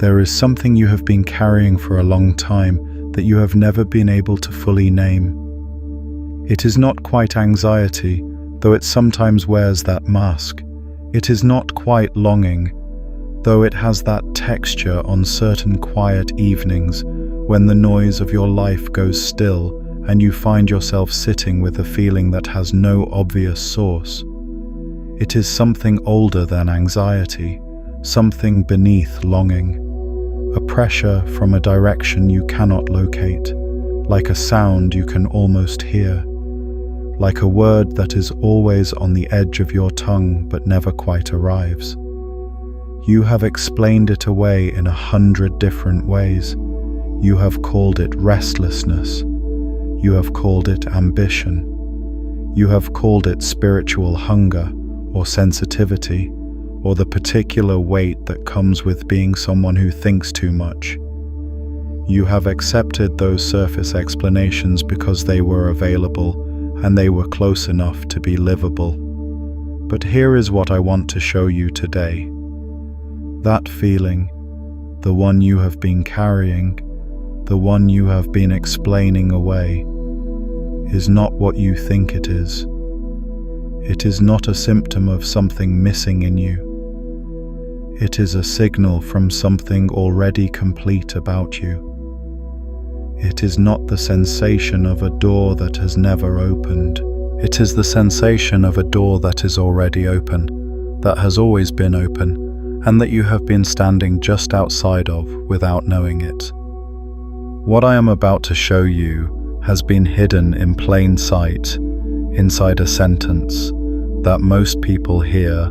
There is something you have been carrying for a long time that you have never been able to fully name. It is not quite anxiety, though it sometimes wears that mask. It is not quite longing, though it has that texture on certain quiet evenings when the noise of your life goes still and you find yourself sitting with a feeling that has no obvious source. It is something older than anxiety, something beneath longing, a pressure from a direction you cannot locate, like a sound you can almost hear, like a word that is always on the edge of your tongue but never quite arrives. You have explained it away in 100 different ways. You have called it restlessness. You have called it ambition. You have called it spiritual hunger or sensitivity, or the particular weight that comes with being someone who thinks too much. You have accepted those surface explanations because they were available and they were close enough to be livable. But here is what I want to show you today. That feeling, the one you have been carrying, the one you have been explaining away, is not what you think it is. It is not a symptom of something missing in you. It is a signal from something already complete about you. It is not the sensation of a door that has never opened. It is the sensation of a door that is already open, that has always been open, and that you have been standing just outside of without knowing it. What I am about to show you has been hidden in plain sight, inside a sentence that most people hear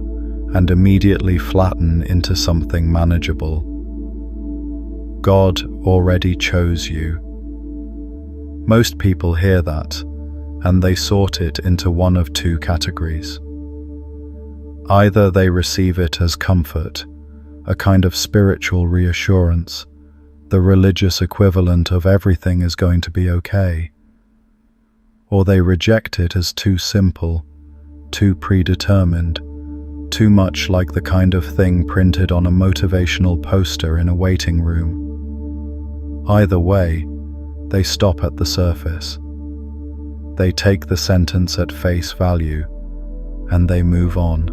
and immediately flatten into something manageable. God already chose you. Most people hear that, and they sort it into one of two categories. Either they receive it as comfort, a kind of spiritual reassurance, the religious equivalent of everything is going to be okay, or they reject it as too simple, too predetermined, too much like the kind of thing printed on a motivational poster in a waiting room. Either way, they stop at the surface. They take the sentence at face value, and they move on.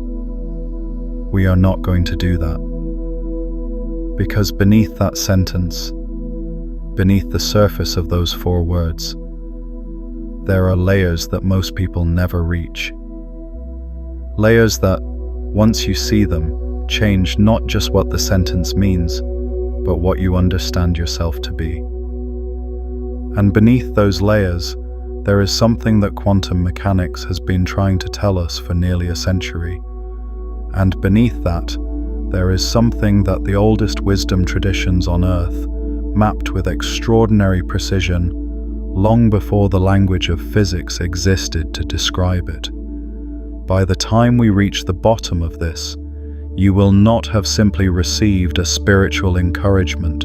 We are not going to do that. Because beneath that sentence, beneath the surface of those 4 words, there are layers that most people never reach. Layers that, once you see them, change not just what the sentence means, but what you understand yourself to be. And beneath those layers, there is something that quantum mechanics has been trying to tell us for nearly a century. And beneath that, there is something that the oldest wisdom traditions on Earth mapped with extraordinary precision long before the language of physics existed to describe it. By the time we reach the bottom of this, you will not have simply received a spiritual encouragement.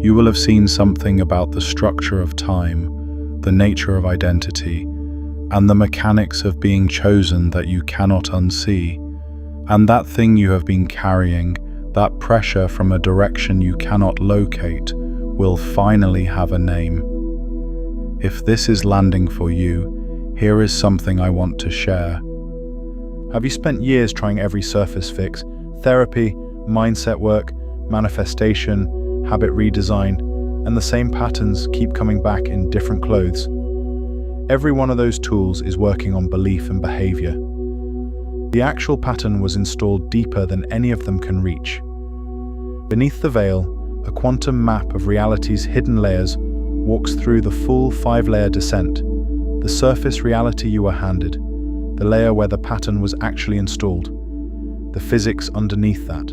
You will have seen something about the structure of time, the nature of identity, and the mechanics of being chosen that you cannot unsee. And that thing you have been carrying, that pressure from a direction you cannot locate, will finally have a name. If this is landing for you, here is something I want to share. Have you spent years trying every surface fix, therapy, mindset work, manifestation, habit redesign, and the same patterns keep coming back in different clothes? Every one of those tools is working on belief and behavior. The actual pattern was installed deeper than any of them can reach. Beneath the veil, a quantum map of reality's hidden layers walks through the full 5-layer descent, the surface reality you were handed, the layer where the pattern was actually installed, the physics underneath that,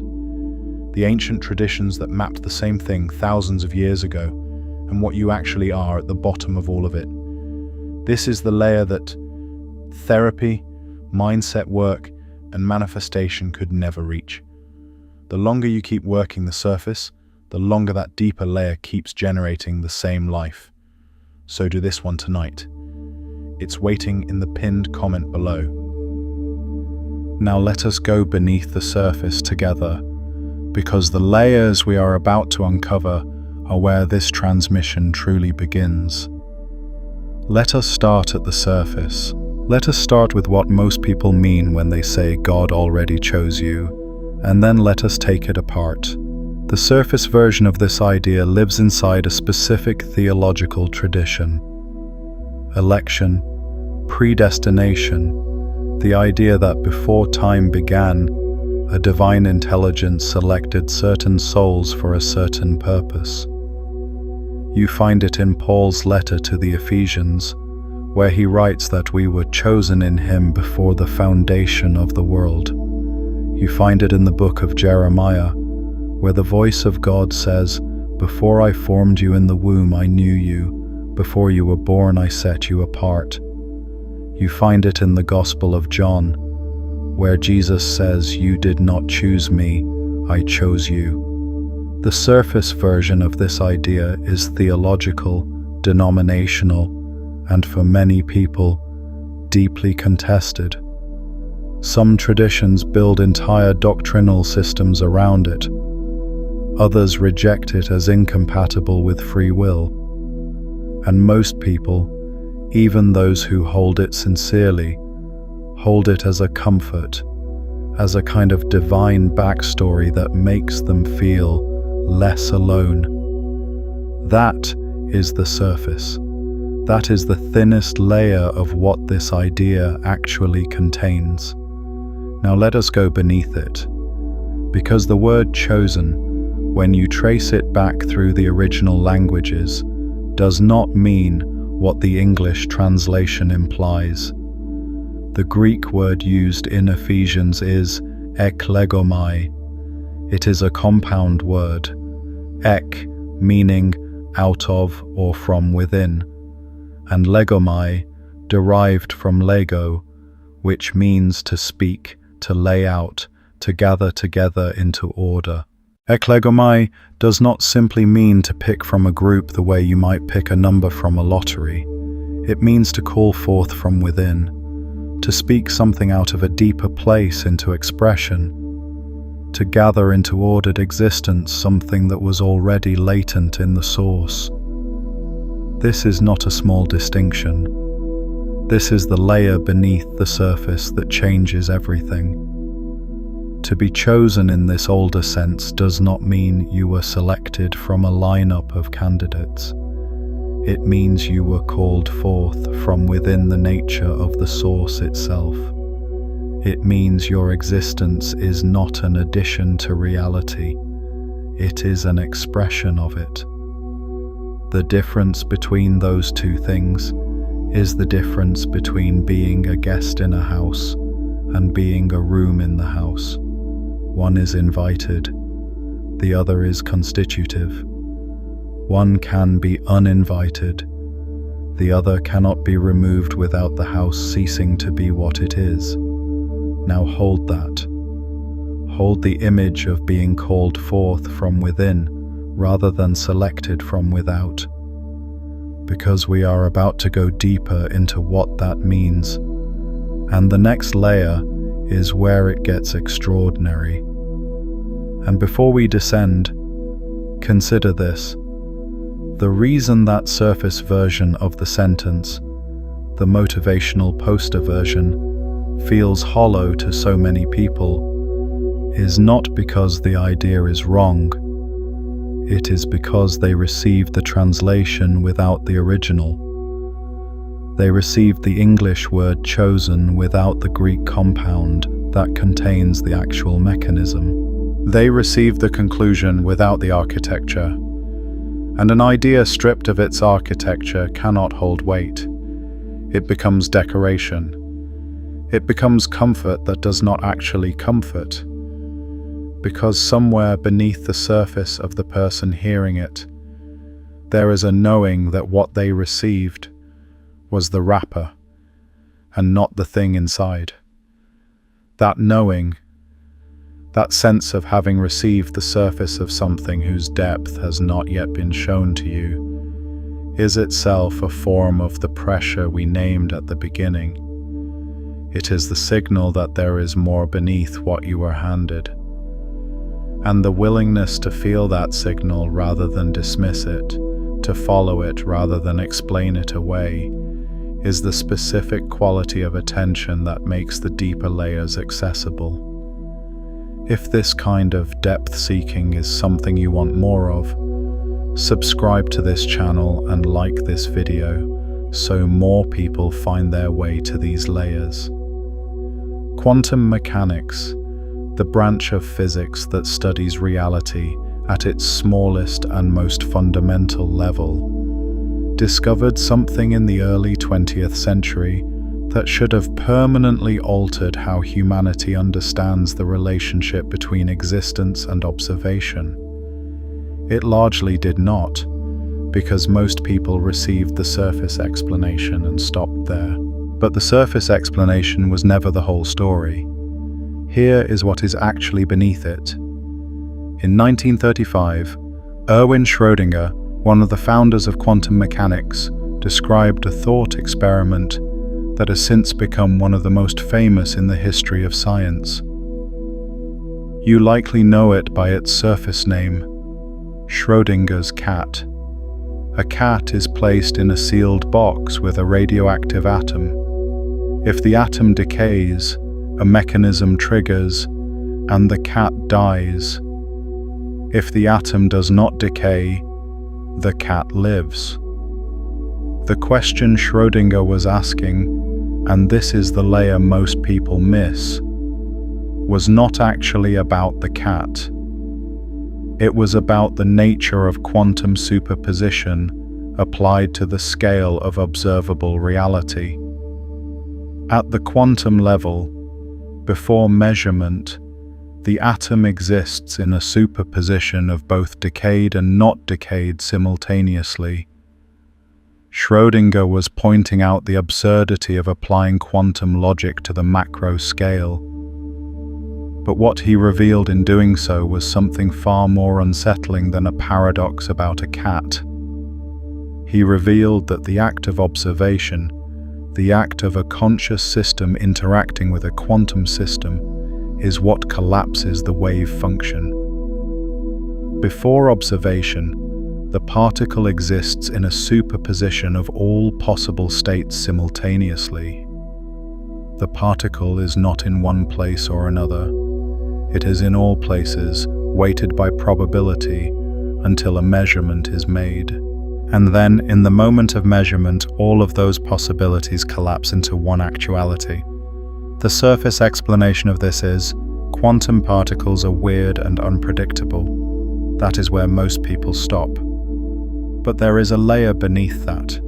the ancient traditions that mapped the same thing thousands of years ago, and what you actually are at the bottom of all of it. This is the layer that therapy, mindset work, and manifestation could never reach. The longer you keep working the surface, the longer that deeper layer keeps generating the same life. So do this one tonight. It's waiting in the pinned comment below. Now let us go beneath the surface together, because the layers we are about to uncover are where this transmission truly begins. Let us start at the surface. Let us start with what most people mean when they say God already chose you, and then let us take it apart. The surface version of this idea lives inside a specific theological tradition. Election, predestination, the idea that before time began, a divine intelligence selected certain souls for a certain purpose. You find it in Paul's letter to the Ephesians, where he writes that we were chosen in him before the foundation of the world. You find it in the book of Jeremiah, where the voice of God says, "Before I formed you in the womb, I knew you. Before you were born, I set you apart." You find it in the Gospel of John, where Jesus says, "You did not choose me, I chose you." The surface version of this idea is theological, denominational, and for many people, deeply contested. Some traditions build entire doctrinal systems around it. Others reject it as incompatible with free will. And most people, even those who hold it sincerely, hold it as a comfort, as a kind of divine backstory that makes them feel less alone. That is the surface. That is the thinnest layer of what this idea actually contains. Now let us go beneath it, because the word chosen, when you trace it back through the original languages, does not mean what the English translation implies. The Greek word used in Ephesians is eklegomai. It is a compound word, ek meaning out of or from within, and legomai derived from lego, which means to speak, to lay out, to gather together into order. Eklegomai does not simply mean to pick from a group the way you might pick a number from a lottery. It means to call forth from within, to speak something out of a deeper place into expression, to gather into ordered existence something that was already latent in the source. This is not a small distinction. This is the layer beneath the surface that changes everything. To be chosen in this older sense does not mean you were selected from a lineup of candidates. It means you were called forth from within the nature of the source itself. It means your existence is not an addition to reality. It is an expression of it. The difference between those two things is the difference between being a guest in a house and being a room in the house. One is invited, the other is constitutive. One can be uninvited, the other cannot be removed without the house ceasing to be what it is. Now hold that. Hold the image of being called forth from within rather than selected from without, because we are about to go deeper into what that means, and the next layer is where it gets extraordinary. And before we descend, consider this. The reason that surface version of the sentence, the motivational poster version, feels hollow to so many people is not because the idea is wrong. It is because they received the translation without the original. They received the English word chosen without the Greek compound that contains the actual mechanism. They received the conclusion without the architecture. And an idea stripped of its architecture cannot hold weight. It becomes decoration. It becomes comfort that does not actually comfort. Because somewhere beneath the surface of the person hearing it, there is a knowing that what they received was the wrapper and not the thing inside. That knowing, that sense of having received the surface of something whose depth has not yet been shown to you, is itself a form of the pressure we named at the beginning. It is the signal that there is more beneath what you were handed. And the willingness to feel that signal rather than dismiss it, to follow it rather than explain it away, is the specific quality of attention that makes the deeper layers accessible. If this kind of depth seeking is something you want more of, subscribe to this channel and like this video so more people find their way to these layers. Quantum mechanics, the branch of physics that studies reality at its smallest and most fundamental level, discovered something in the early 20th century that should have permanently altered how humanity understands the relationship between existence and observation. It largely did not, because most people received the surface explanation and stopped there. But the surface explanation was never the whole story. Here is what is actually beneath it. In 1935, Erwin Schrödinger, one of the founders of quantum mechanics, described a thought experiment that has since become one of the most famous in the history of science. You likely know it by its surface name, Schrödinger's cat. A cat is placed in a sealed box with a radioactive atom. If the atom decays, a mechanism triggers, and the cat dies. If the atom does not decay, the cat lives. The question Schrödinger was asking, and this is the layer most people miss, was not actually about the cat. It was about the nature of quantum superposition applied to the scale of observable reality. At the quantum level, before measurement, the atom exists in a superposition of both decayed and not decayed simultaneously. Schrödinger was pointing out the absurdity of applying quantum logic to the macro scale. But what he revealed in doing so was something far more unsettling than a paradox about a cat. He revealed that the act of observation, the act of a conscious system interacting with a quantum system, is what collapses the wave function. Before observation, the particle exists in a superposition of all possible states simultaneously. The particle is not in one place or another. It is in all places, weighted by probability, until a measurement is made. And then, in the moment of measurement, all of those possibilities collapse into one actuality. The surface explanation of this is, quantum particles are weird and unpredictable. That is where most people stop. But there is a layer beneath that.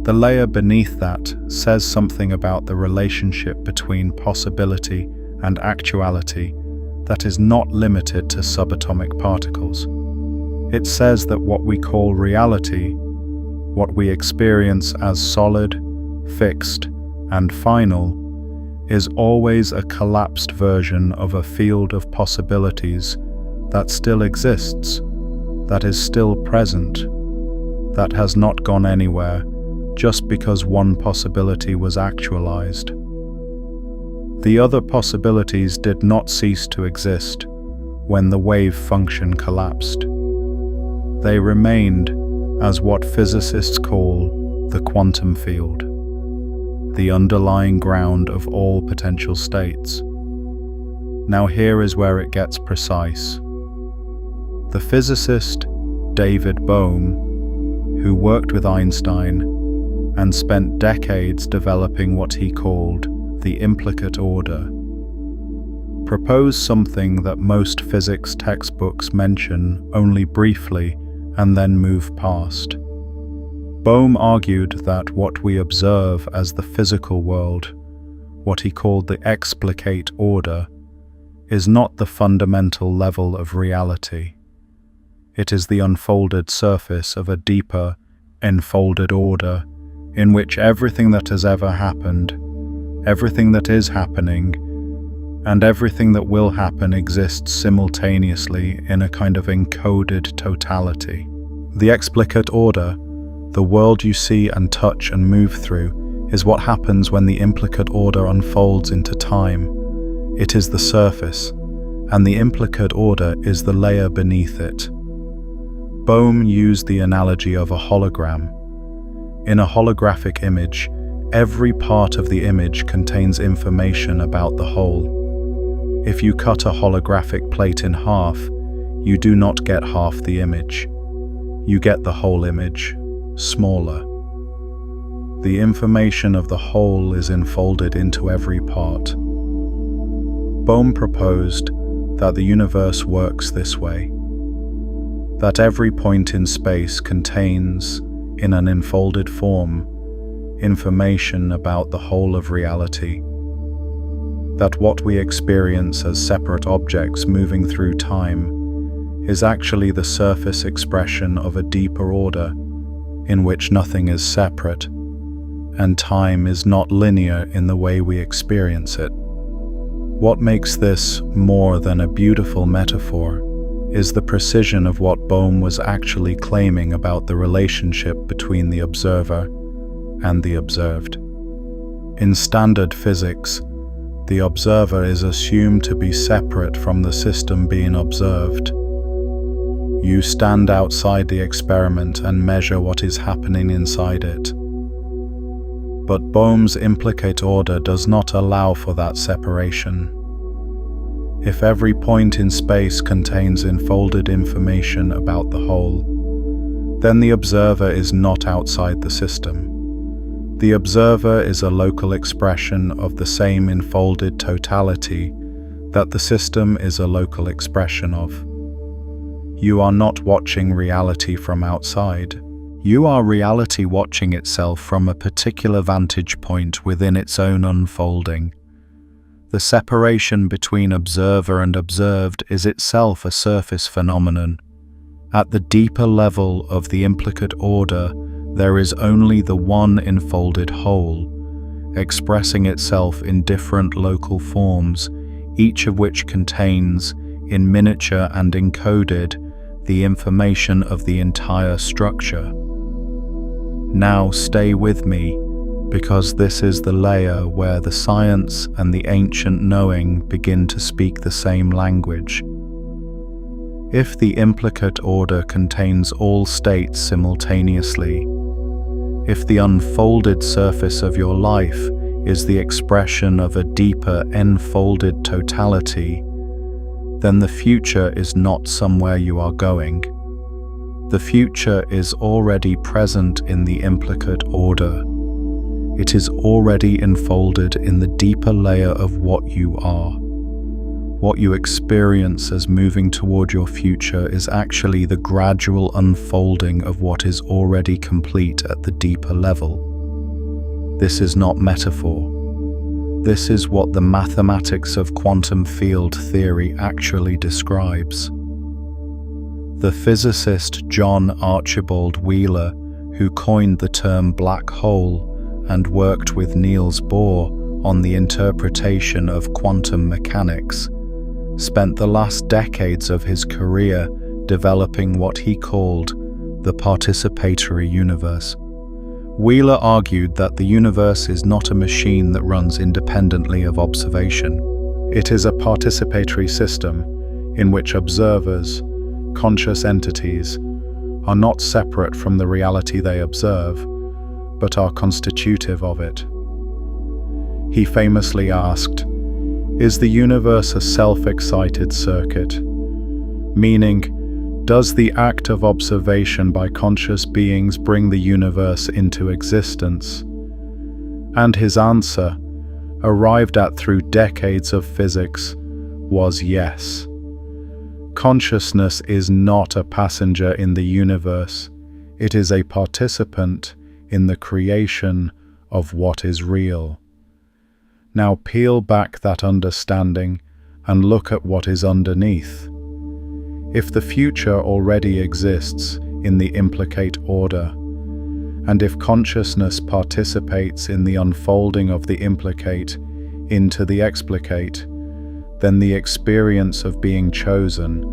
The layer beneath that says something about the relationship between possibility and actuality that is not limited to subatomic particles. It says that what we call reality, what we experience as solid, fixed, and final, is always a collapsed version of a field of possibilities that still exists, that is still present, that has not gone anywhere just because one possibility was actualized. The other possibilities did not cease to exist when the wave function collapsed. They remained as what physicists call the quantum field, the underlying ground of all potential states. Now here is where it gets precise. The physicist David Bohm, who worked with Einstein and spent decades developing what he called the implicate order, proposed something that most physics textbooks mention only briefly and then move past. Bohm argued that what we observe as the physical world, what he called the explicate order, is not the fundamental level of reality. It is the unfolded surface of a deeper, enfolded order in which everything that has ever happened, everything that is happening, and everything that will happen exists simultaneously in a kind of encoded totality. The explicate order, the world you see and touch and move through, is what happens when the implicate order unfolds into time. It is the surface, and the implicate order is the layer beneath it. Bohm used the analogy of a hologram. In a holographic image, every part of the image contains information about the whole. If you cut a holographic plate in half, you do not get half the image. You get the whole image, smaller. The information of the whole is enfolded into every part. Bohm proposed that the universe works this way, that every point in space contains, in an enfolded form, information about the whole of reality, that what we experience as separate objects moving through time is actually the surface expression of a deeper order in which nothing is separate, and time is not linear in the way we experience it. What makes this more than a beautiful metaphor is the precision of what Bohm was actually claiming about the relationship between the observer and the observed. In standard physics, the observer is assumed to be separate from the system being observed. You stand outside the experiment and measure what is happening inside it. But Bohm's implicate order does not allow for that separation. If every point in space contains enfolded information about the whole, then the observer is not outside the system. The observer is a local expression of the same enfolded totality that the system is a local expression of. You are not watching reality from outside. You are reality watching itself from a particular vantage point within its own unfolding. The separation between observer and observed is itself a surface phenomenon. At the deeper level of the implicate order, there is only the one enfolded whole, expressing itself in different local forms, each of which contains, in miniature and encoded, the information of the entire structure. Now stay with me, because this is the layer where the science and the ancient knowing begin to speak the same language. If the implicate order contains all states simultaneously, if the unfolded surface of your life is the expression of a deeper enfolded totality, then the future is not somewhere you are going. The future is already present in the implicate order. It is already enfolded in the deeper layer of what you are. What you experience as moving toward your future is actually the gradual unfolding of what is already complete at the deeper level. This is not metaphor. This is what the mathematics of quantum field theory actually describes. The physicist John Archibald Wheeler, who coined the term black hole and worked with Niels Bohr on the interpretation of quantum mechanics, spent the last decades of his career developing what he called the participatory universe. Wheeler argued that the universe is not a machine that runs independently of observation. It is a participatory system in which observers, conscious entities, are not separate from the reality they observe, but are constitutive of it. He famously asked, "Is the universe a self-excited circuit?" Meaning, does the act of observation by conscious beings bring the universe into existence? And his answer, arrived at through decades of physics, was yes. Consciousness is not a passenger in the universe, it is a participant in the creation of what is real. Now peel back that understanding and look at what is underneath. If the future already exists in the implicate order, and if consciousness participates in the unfolding of the implicate into the explicate, then the experience of being chosen,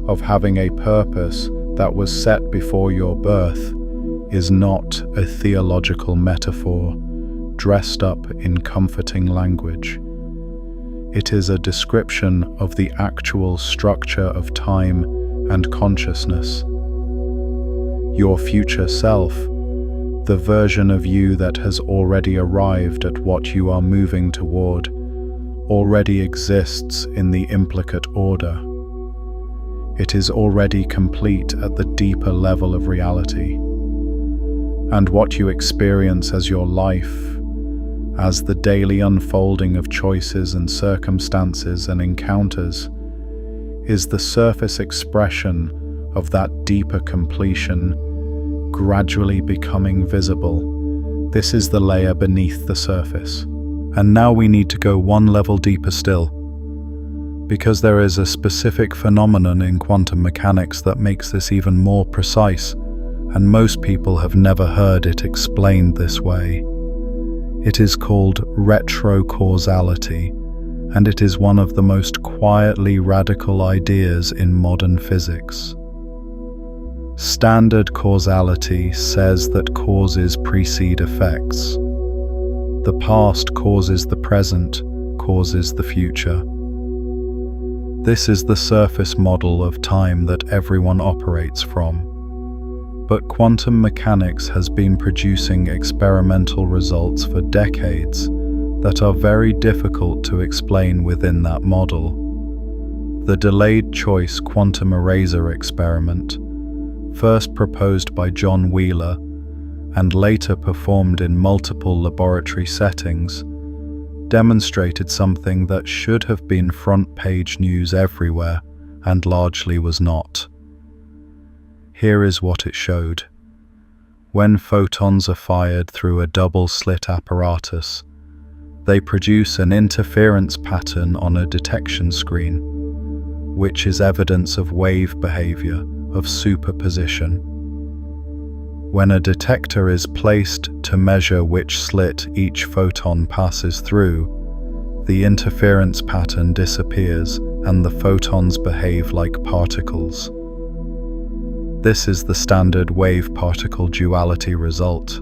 of having a purpose that was set before your birth, is not a theological metaphor dressed up in comforting language. It is a description of the actual structure of time and consciousness. Your future self, the version of you that has already arrived at what you are moving toward, already exists in the implicate order. It is already complete at the deeper level of reality. And what you experience as your life, as the daily unfolding of choices and circumstances and encounters, is the surface expression of that deeper completion, gradually becoming visible. This is the layer beneath the surface. And now we need to go one level deeper still, because there is a specific phenomenon in quantum mechanics that makes this even more precise, and most people have never heard it explained this way. It is called retrocausality, and it is one of the most quietly radical ideas in modern physics. Standard causality says that causes precede effects. The past causes the present, causes the future. This is the surface model of time that everyone operates from. But quantum mechanics has been producing experimental results for decades that are very difficult to explain within that model. The delayed choice quantum eraser experiment, first proposed by John Wheeler and later performed in multiple laboratory settings, demonstrated something that should have been front-page news everywhere and largely was not. Here is what it showed. When photons are fired through a double-slit apparatus, they produce an interference pattern on a detection screen, which is evidence of wave behavior, of superposition. When a detector is placed to measure which slit each photon passes through, the interference pattern disappears and the photons behave like particles. This is the standard wave-particle duality result.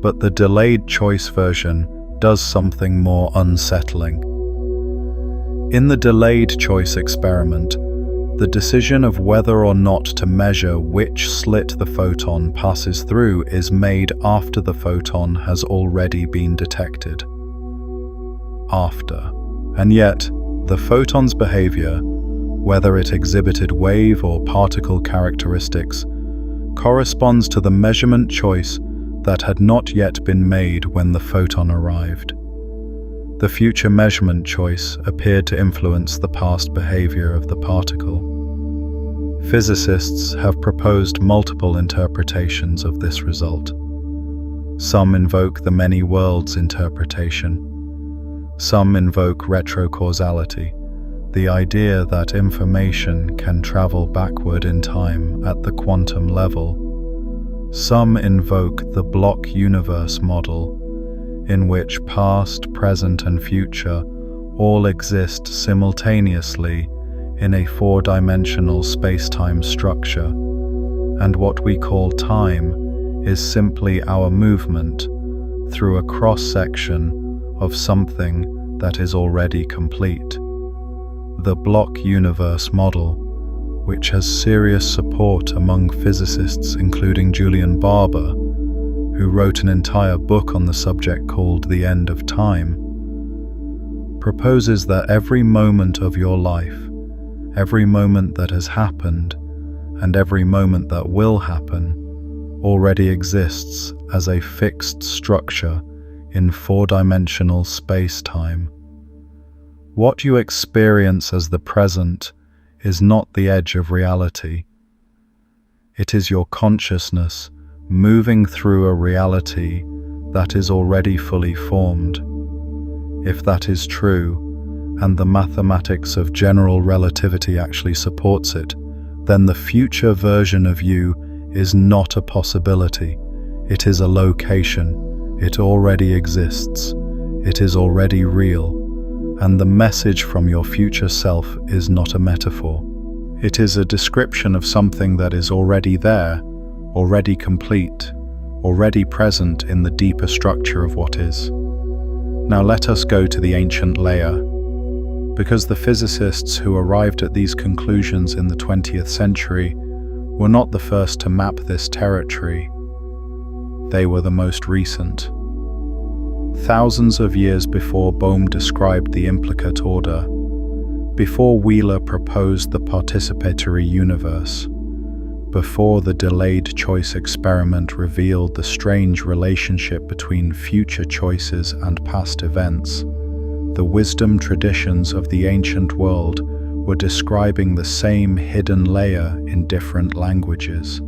But the delayed choice version does something more unsettling. In the delayed choice experiment, the decision of whether or not to measure which slit the photon passes through is made after the photon has already been detected. After. And yet, the photon's behavior, whether it exhibited wave or particle characteristics, corresponds to the measurement choice that had not yet been made when the photon arrived. The future measurement choice appeared to influence the past behavior of the particle. Physicists have proposed multiple interpretations of this result. Some invoke the many worlds interpretation. Some invoke retrocausality, the idea that information can travel backward in time at the quantum level. Some invoke the block universe model, in which past, present, and future all exist simultaneously in a four-dimensional space-time structure, and what we call time is simply our movement through a cross-section of something that is already complete. The block universe model, which has serious support among physicists including Julian Barber, who wrote an entire book on the subject called The End of Time, proposes that every moment of your life, every moment that has happened, and every moment that will happen, already exists as a fixed structure in four-dimensional space-time. What you experience as the present is not the edge of reality. It is your consciousness moving through a reality that is already fully formed. If that is true, and the mathematics of general relativity actually supports it, then the future version of you is not a possibility. It is a location. It already exists. It is already real. And the message from your future self is not a metaphor. It is a description of something that is already there, already complete, already present in the deeper structure of what is. Now let us go to the ancient layer, because the physicists who arrived at these conclusions in the 20th century were not the first to map this territory. They were the most recent. Thousands of years before Bohm described the implicate order, before Wheeler proposed the participatory universe, before the delayed choice experiment revealed the strange relationship between future choices and past events, the wisdom traditions of the ancient world were describing the same hidden layer in different languages.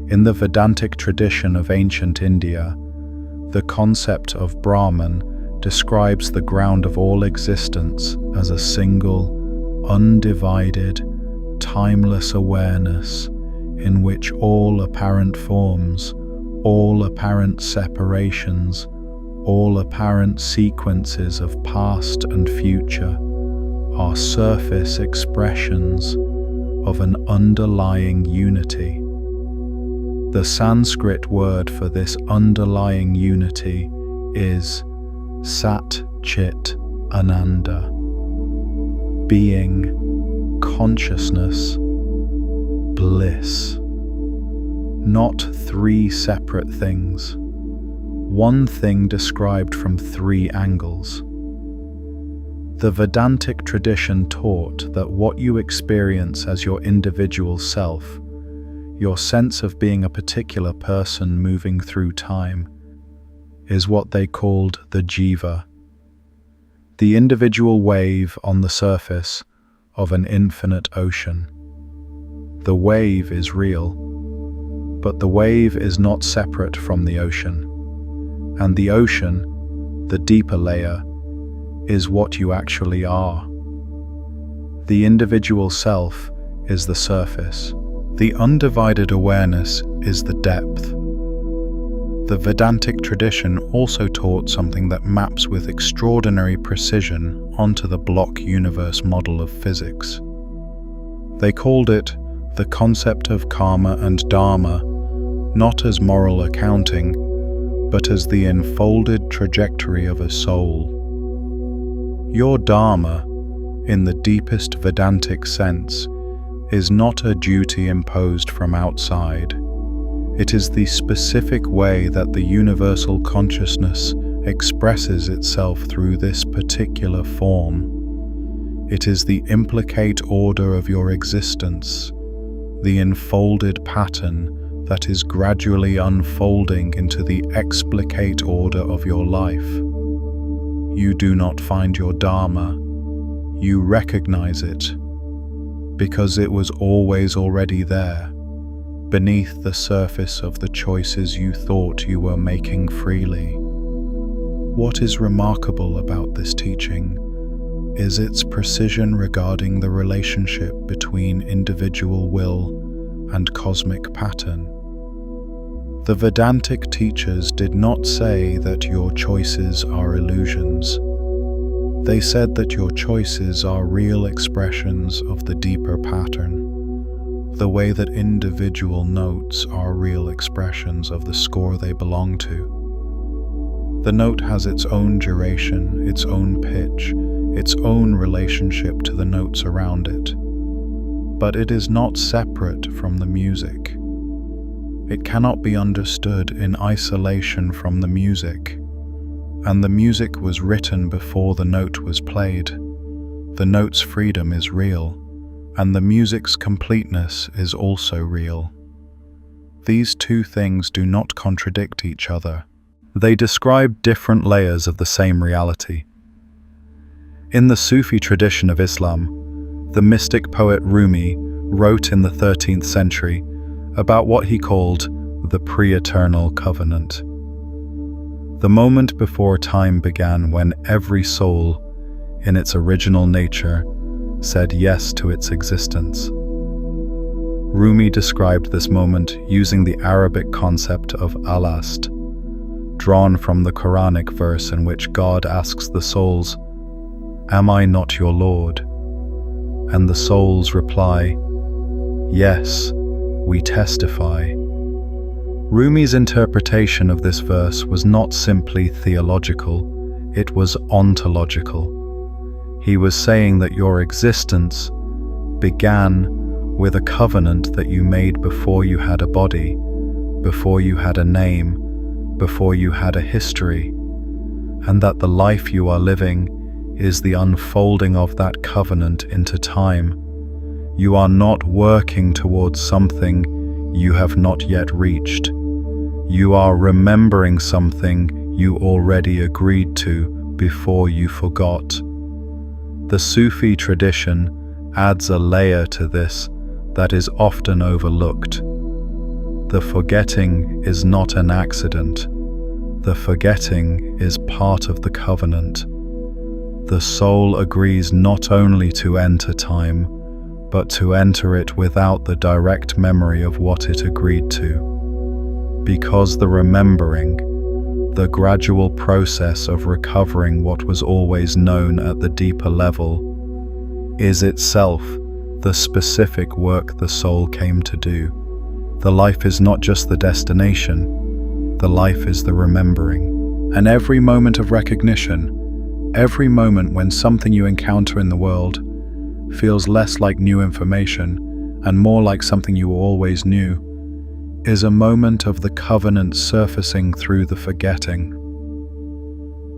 In the Vedantic tradition of ancient India, the concept of Brahman describes the ground of all existence as a single, undivided, timeless awareness in which all apparent forms, all apparent separations, all apparent sequences of past and future are surface expressions of an underlying unity. The Sanskrit word for this underlying unity is Sat Chit Ananda, being, consciousness, bliss. Not three separate things, one thing described from three angles. The Vedantic tradition taught that what you experience as your individual self, your sense of being a particular person moving through time, is what they called the jiva, the individual wave on the surface of an infinite ocean. The wave is real, but the wave is not separate from the ocean, and the ocean, the deeper layer, is what you actually are. The individual self is the surface. The undivided awareness is the depth. The Vedantic tradition also taught something that maps with extraordinary precision onto the block universe model of physics. They called it the concept of karma and dharma, not as moral accounting, but as the enfolded trajectory of a soul. Your dharma, in the deepest Vedantic sense, is not a duty imposed from outside. It is the specific way that the universal consciousness expresses itself through this particular form. It is the implicate order of your existence, the enfolded pattern that is gradually unfolding into the explicate order of your life. You do not find your dharma, you recognize it, because it was always already there, beneath the surface of the choices you thought you were making freely. What is remarkable about this teaching is its precision regarding the relationship between individual will and cosmic pattern. The Vedantic teachers did not say that your choices are illusions. They said that your choices are real expressions of the deeper pattern, the way that individual notes are real expressions of the score they belong to. The note has its own duration, its own pitch, its own relationship to the notes around it. But it is not separate from the music. It cannot be understood in isolation from the music, and the music was written before the note was played. The note's freedom is real, and the music's completeness is also real. These two things do not contradict each other. They describe different layers of the same reality. In the Sufi tradition of Islam, the mystic poet Rumi wrote in the 13th century about what he called the pre-eternal covenant. The moment before time began when every soul, in its original nature, said yes to its existence. Rumi described this moment using the Arabic concept of alast, drawn from the Quranic verse in which God asks the souls, "Am I not your Lord?" And the souls reply, "Yes, we testify." Rumi's interpretation of this verse was not simply theological, it was ontological. He was saying that your existence began with a covenant that you made before you had a body, before you had a name, before you had a history, and that the life you are living is the unfolding of that covenant into time. You are not working towards something you have not yet reached. You are remembering something you already agreed to before you forgot. The Sufi tradition adds a layer to this that is often overlooked. The forgetting is not an accident. The forgetting is part of the covenant. The soul agrees not only to enter time, but to enter it without the direct memory of what it agreed to. Because the remembering, the gradual process of recovering what was always known at the deeper level, is itself the specific work the soul came to do. The life is not just the destination, the life is the remembering. And every moment of recognition, every moment when something you encounter in the world feels less like new information and more like something you always knew, is a moment of the covenant surfacing through the forgetting.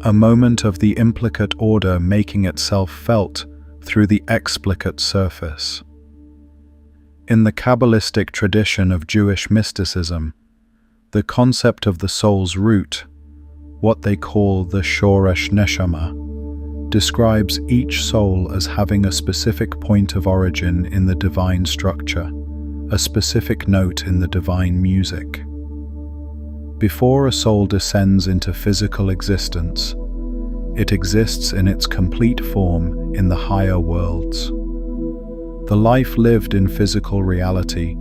A moment of the implicate order making itself felt through the explicate surface. In the Kabbalistic tradition of Jewish mysticism, the concept of the soul's root, what they call the Shoresh Neshama, describes each soul as having a specific point of origin in the divine structure, a specific note in the divine music. Before a soul descends into physical existence, it exists in its complete form in the higher worlds. The life lived in physical reality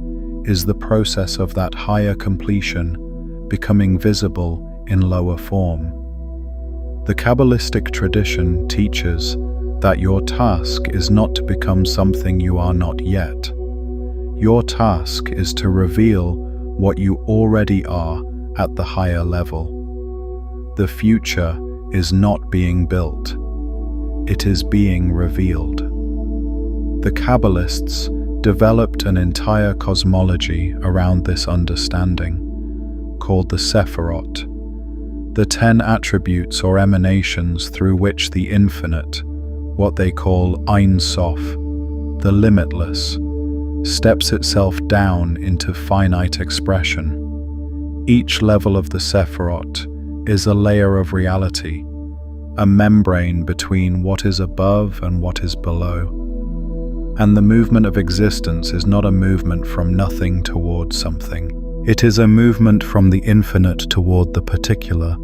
is the process of that higher completion becoming visible in lower form. The Kabbalistic tradition teaches that your task is not to become something you are not yet. Your task is to reveal what you already are at the higher level. The future is not being built. It is being revealed. The Kabbalists developed an entire cosmology around this understanding, called the Sephirot, the 10 attributes or emanations through which the infinite, what they call Ein Sof, the limitless, steps itself down into finite expression. Each level of the Sephirot is a layer of reality, a membrane between what is above and what is below. And the movement of existence is not a movement from nothing toward something. It is a movement from the infinite toward the particular,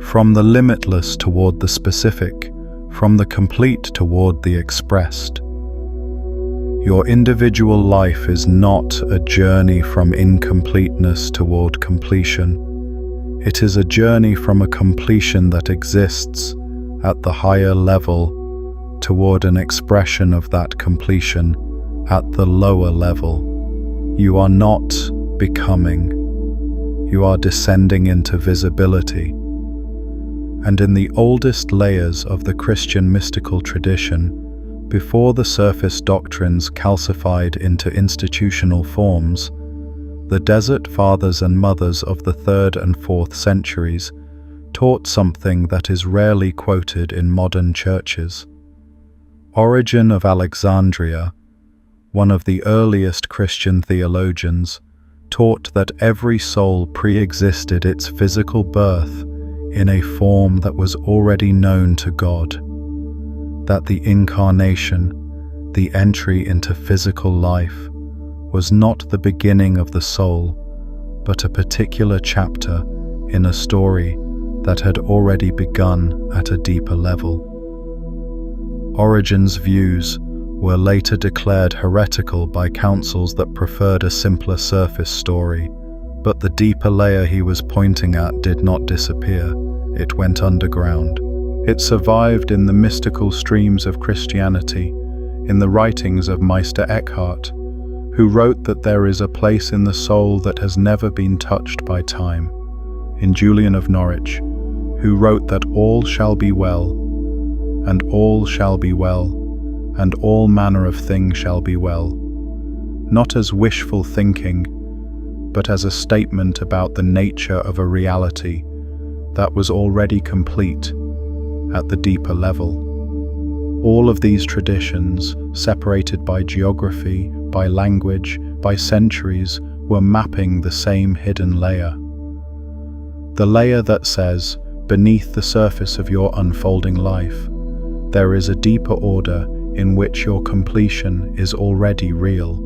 from the limitless toward the specific, from the complete toward the expressed. Your individual life is not a journey from incompleteness toward completion. It is a journey from a completion that exists at the higher level toward an expression of that completion at the lower level. You are not becoming. You are descending into visibility. And in the oldest layers of the Christian mystical tradition, before the surface doctrines calcified into institutional forms, the Desert Fathers and Mothers of the 3rd and 4th centuries taught something that is rarely quoted in modern churches. Origen of Alexandria, one of the earliest Christian theologians, taught that every soul pre-existed its physical birth in a form that was already known to God, that the incarnation, the entry into physical life, was not the beginning of the soul, but a particular chapter in a story that had already begun at a deeper level. Origen's views were later declared heretical by councils that preferred a simpler surface story, but the deeper layer he was pointing at did not disappear. It went underground. It survived in the mystical streams of Christianity, in the writings of Meister Eckhart, who wrote that there is a place in the soul that has never been touched by time, in Julian of Norwich, who wrote that all shall be well, and all shall be well, and all manner of things shall be well, not as wishful thinking, but as a statement about the nature of a reality that was already complete at the deeper level. All of these traditions, separated by geography, by language, by centuries, were mapping the same hidden layer. The layer that says, beneath the surface of your unfolding life, there is a deeper order in which your completion is already real.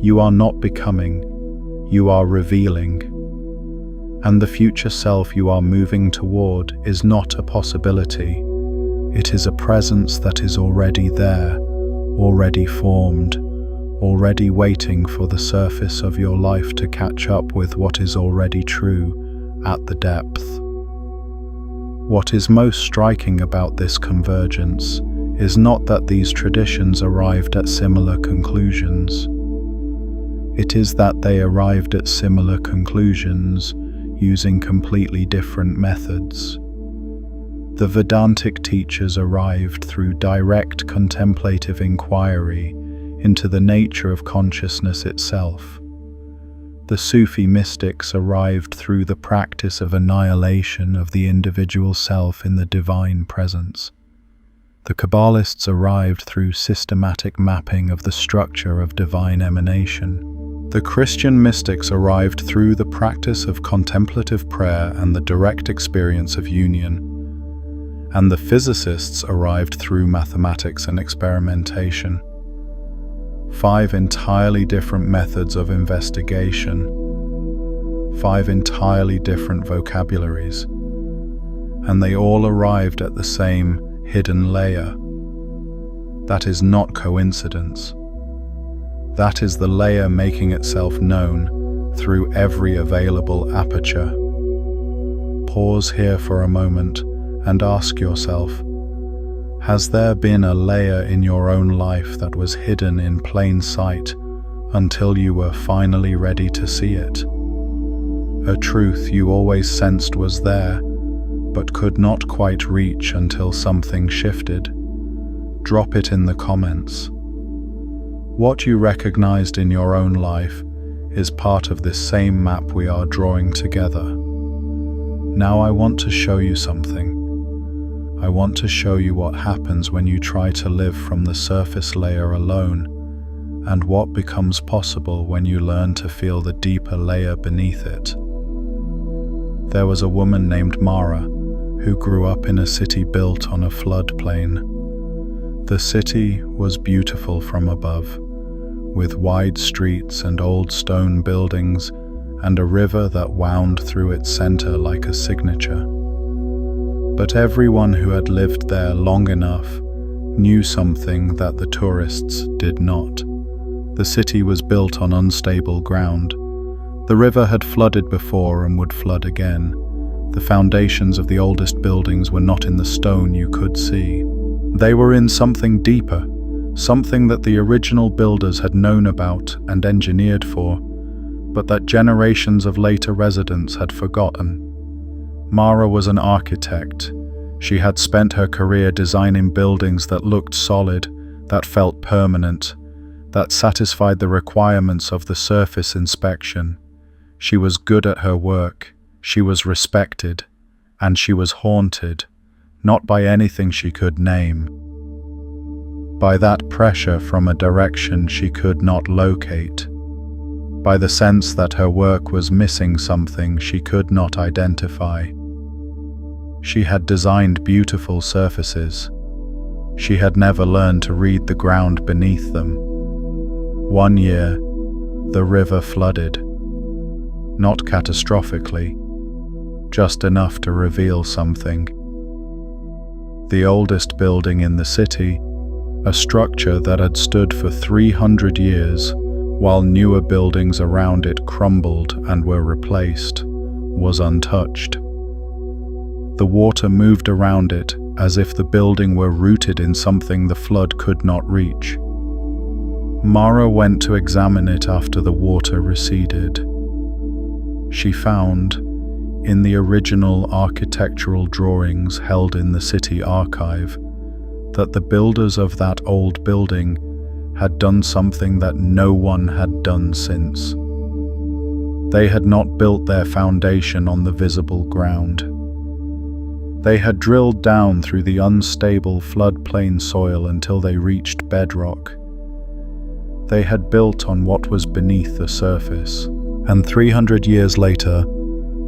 You are not becoming, you are revealing. And the future self you are moving toward is not a possibility. It is a presence that is already there, already formed, already waiting for the surface of your life to catch up with what is already true at the depth. What is most striking about this convergence is not that these traditions arrived at similar conclusions. It is that they arrived at similar conclusions using completely different methods. The Vedantic teachers arrived through direct contemplative inquiry into the nature of consciousness itself. The Sufi mystics arrived through the practice of annihilation of the individual self in the divine presence. The Kabbalists arrived through systematic mapping of the structure of divine emanation. The Christian mystics arrived through the practice of contemplative prayer and the direct experience of union. And the physicists arrived through mathematics and experimentation. 5 entirely different methods of investigation, 5 entirely different vocabularies, and they all arrived at the same hidden layer. That is not coincidence. That is the layer making itself known through every available aperture. Pause here for a moment and ask yourself, has there been a layer in your own life that was hidden in plain sight until you were finally ready to see it? A truth you always sensed was there, but could not quite reach until something shifted? Drop it in the comments. What you recognized in your own life is part of this same map we are drawing together. Now I want to show you something. I want to show you what happens when you try to live from the surface layer alone, and what becomes possible when you learn to feel the deeper layer beneath it. There was a woman named Mara who grew up in a city built on a floodplain. The city was beautiful from above, with wide streets and old stone buildings and a river that wound through its center like a signature. But everyone who had lived there long enough knew something that the tourists did not. The city was built on unstable ground. The river had flooded before and would flood again. The foundations of the oldest buildings were not in the stone you could see. They were in something deeper, something that the original builders had known about and engineered for, but that generations of later residents had forgotten. Mara was an architect. She had spent her career designing buildings that looked solid, that felt permanent, that satisfied the requirements of the surface inspection. She was good at her work, she was respected, and she was haunted, not by anything she could name, by that pressure from a direction she could not locate, by the sense that her work was missing something she could not identify. She had designed beautiful surfaces. She had never learned to read the ground beneath them. One year, the river flooded. Not catastrophically, just enough to reveal something. The oldest building in the city, a structure that had stood for 300 years, while newer buildings around it crumbled and were replaced, was untouched. The water moved around it as if the building were rooted in something the flood could not reach. Mara went to examine it after the water receded. She found, in the original architectural drawings held in the city archive, that the builders of that old building had done something that no one had done since. They had not built their foundation on the visible ground. They had drilled down through the unstable floodplain soil until they reached bedrock. They had built on what was beneath the surface, and 300 years later,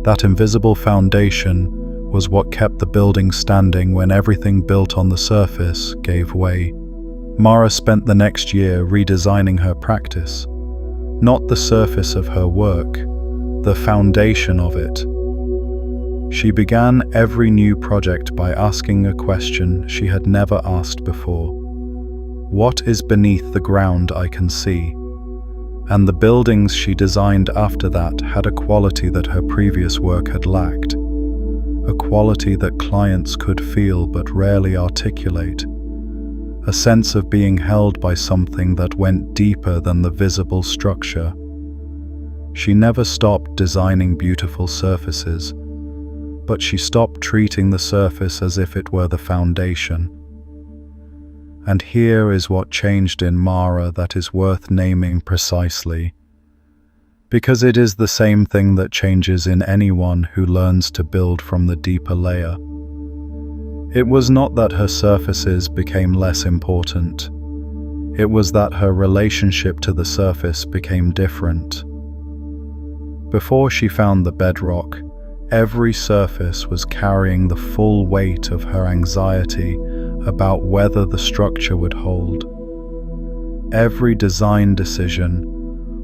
that invisible foundation was what kept the building standing when everything built on the surface gave way. Mara spent the next year redesigning her practice, not the surface of her work, the foundation of it. She began every new project by asking a question she had never asked before. What is beneath the ground I can see? And the buildings she designed after that had a quality that her previous work had lacked, a quality that clients could feel but rarely articulate, a sense of being held by something that went deeper than the visible structure. She never stopped designing beautiful surfaces, but she stopped treating the surface as if it were the foundation. And here is what changed in Mara that is worth naming precisely, because it is the same thing that changes in anyone who learns to build from the deeper layer. It was not that her surfaces became less important. It was that her relationship to the surface became different. Before she found the bedrock, every surface was carrying the full weight of her anxiety about whether the structure would hold. Every design decision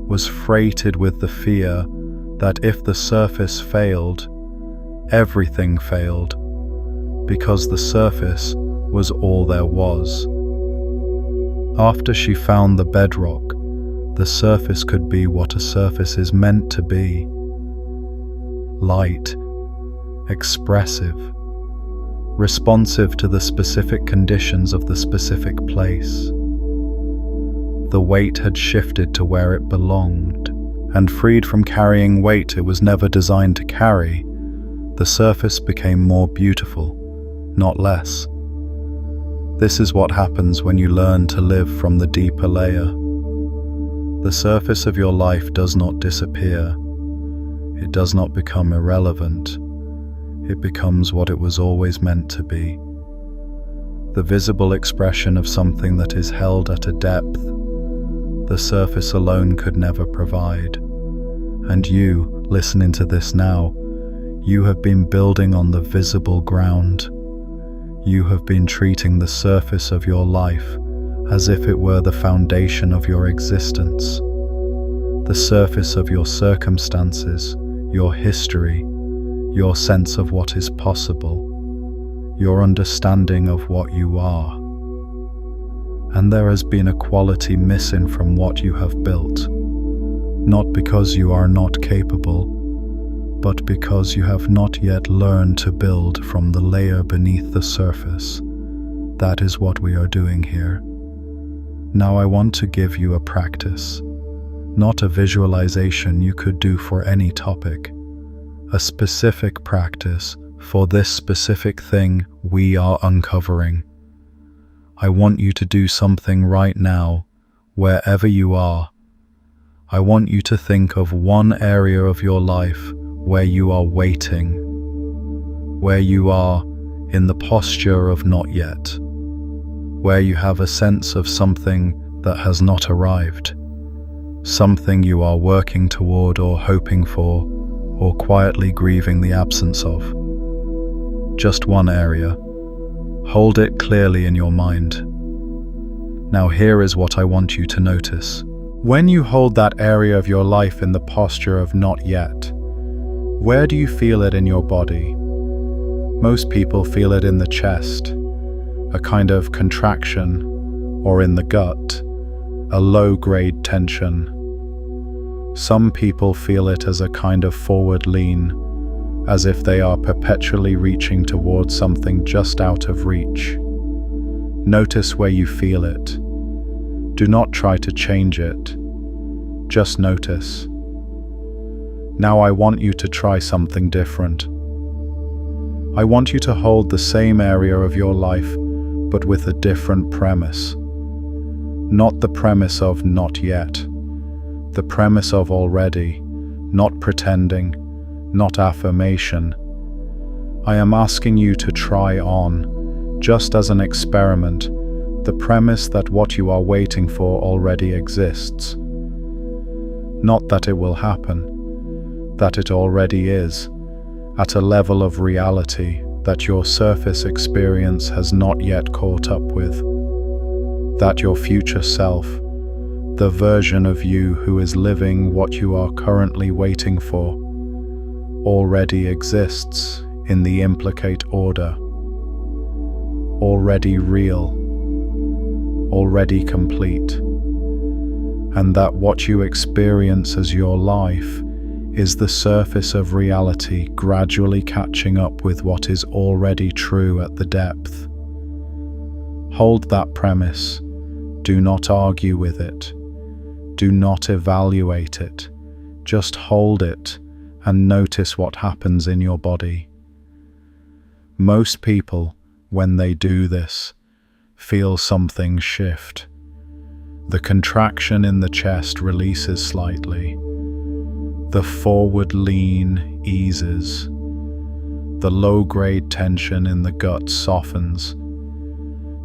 was freighted with the fear that if the surface failed, everything failed, because the surface was all there was. After she found the bedrock, the surface could be what a surface is meant to be: light, expressive, responsive to the specific conditions of the specific place. The weight had shifted to where it belonged, and freed from carrying weight it was never designed to carry, the surface became more beautiful, not less. This is what happens when you learn to live from the deeper layer. The surface of your life does not disappear. It does not become irrelevant. It becomes what it was always meant to be. The visible expression of something that is held at a depth the surface alone could never provide. And you, listening to this now, you have been building on the visible ground. You have been treating the surface of your life as if it were the foundation of your existence, the surface of your circumstances, your history, your sense of what is possible, your understanding of what you are. And there has been a quality missing from what you have built, not because you are not capable, but because you have not yet learned to build from the layer beneath the surface. That is what we are doing here. Now I want to give you a practice, not a visualization you could do for any topic, a specific practice for this specific thing we are uncovering. I want you to do something right now, wherever you are. I want you to think of one area of your life where you are waiting, where you are in the posture of not yet, where you have a sense of something that has not arrived, something you are working toward or hoping for, or quietly grieving the absence of. Just one area. Hold it clearly in your mind. Now here is what I want you to notice. When you hold that area of your life in the posture of not yet, where do you feel it in your body? Most people feel it in the chest, a kind of contraction, or in the gut, a low-grade tension. Some people feel it as a kind of forward lean, as if they are perpetually reaching towards something just out of reach. Notice where you feel it. Do not try to change it. Just notice. Now I want you to try something different. I want you to hold the same area of your life, but with a different premise. Not the premise of not yet, the premise of already, not pretending, not affirmation. I am asking you to try on, just as an experiment, the premise that what you are waiting for already exists. Not that it will happen, that it already is, at a level of reality that your surface experience has not yet caught up with. That your future self, the version of you who is living what you are currently waiting for, already exists in the implicate order, already real, already complete, and that what you experience as your life is the surface of reality gradually catching up with what is already true at the depth. Hold that premise. Do not argue with it. Do not evaluate it. Just hold it and notice what happens in your body. Most people, when they do this, feel something shift. The contraction in the chest releases slightly. The forward lean eases. The low-grade tension in the gut softens.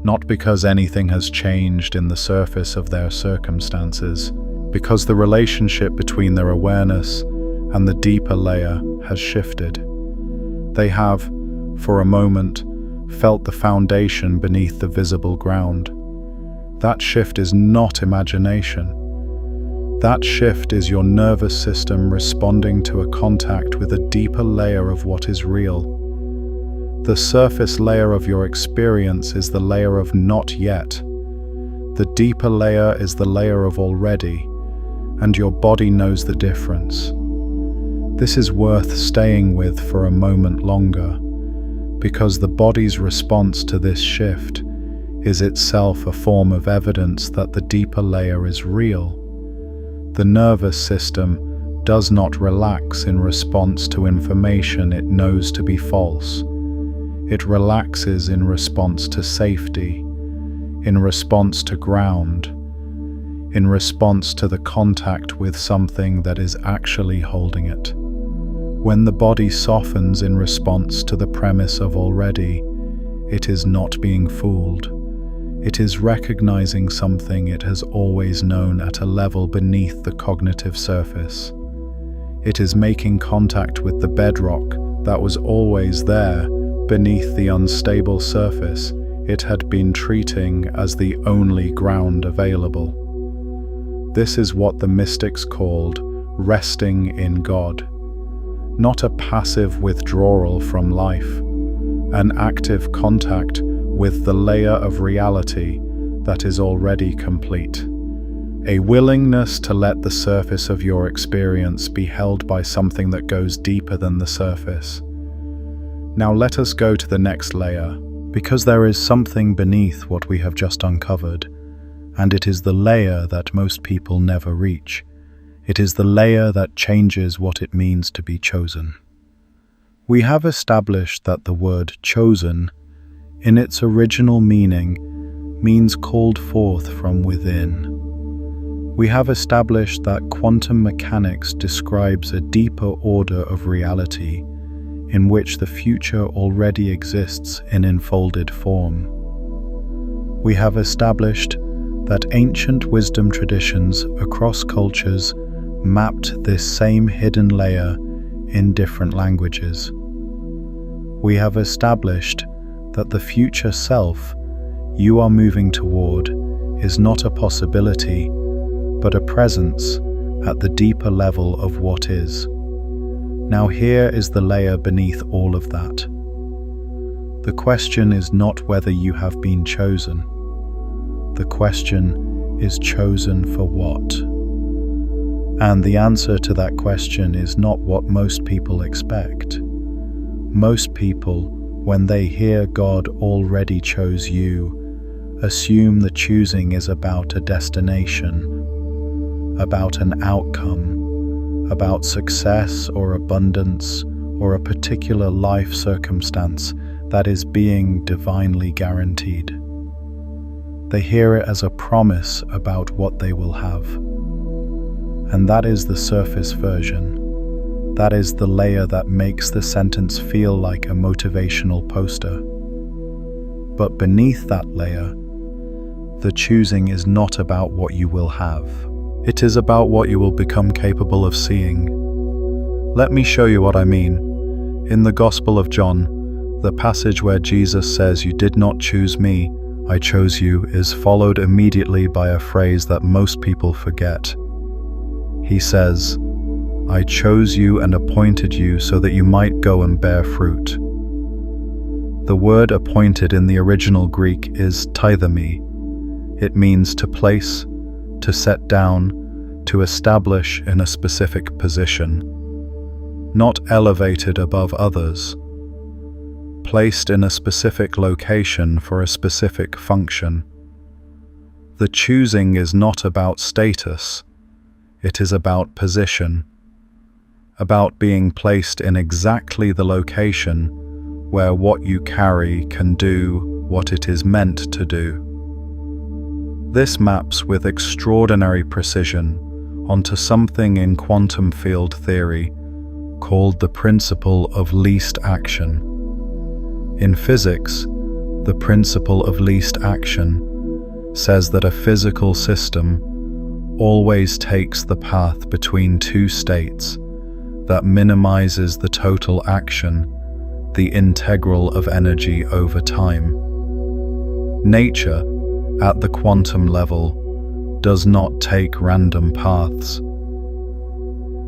Not because anything has changed in the surface of their circumstances, because the relationship between their awareness and the deeper layer has shifted. They have, for a moment, felt the foundation beneath the visible ground. That shift is not imagination. That shift is your nervous system responding to a contact with a deeper layer of what is real. The surface layer of your experience is the layer of not yet. The deeper layer is the layer of already, and your body knows the difference. This is worth staying with for a moment longer, because the body's response to this shift is itself a form of evidence that the deeper layer is real. The nervous system does not relax in response to information it knows to be false. It relaxes in response to safety, in response to ground, in response to the contact with something that is actually holding it. When the body softens in response to the premise of already, it is not being fooled. It is recognizing something it has always known at a level beneath the cognitive surface. It is making contact with the bedrock that was always there beneath the unstable surface it had been treating as the only ground available. This is what the mystics called resting in God. Not a passive withdrawal from life, an active contact with the layer of reality that is already complete. A willingness to let the surface of your experience be held by something that goes deeper than the surface. Now let us go to the next layer, because there is something beneath what we have just uncovered, and it is the layer that most people never reach. It is the layer that changes what it means to be chosen. We have established that the word chosen, in its original meaning, means called forth from within. We have established that quantum mechanics describes a deeper order of reality in which the future already exists in enfolded form. We have established that ancient wisdom traditions across cultures mapped this same hidden layer in different languages. We have established that the future self you are moving toward is not a possibility, but a presence at the deeper level of what is. Now here is the layer beneath all of that. The question is not whether you have been chosen. The question is chosen for what? And the answer to that question is not what most people expect. Most people, when they hear God already chose you, assume the choosing is about a destination, about an outcome, about success or abundance or a particular life circumstance that is being divinely guaranteed. They hear it as a promise about what they will have. And that is the surface version. That is the layer that makes the sentence feel like a motivational poster. But beneath that layer, the choosing is not about what you will have. It is about what you will become capable of seeing. Let me show you what I mean. In the Gospel of John, the passage where Jesus says, "You did not choose me, I chose you," is followed immediately by a phrase that most people forget. He says, "I chose you and appointed you so that you might go and bear fruit." The word appointed in the original Greek is tithemi. It means to place, to set down, to establish in a specific position. Not elevated above others. Placed in a specific location for a specific function. The choosing is not about status. It is about position. About being placed in exactly the location where what you carry can do what it is meant to do. This maps with extraordinary precision onto something in quantum field theory called the principle of least action. In physics, the principle of least action says that a physical system always takes the path between two states that minimizes the total action, the integral of energy over time. Nature, at the quantum level, does not take random paths.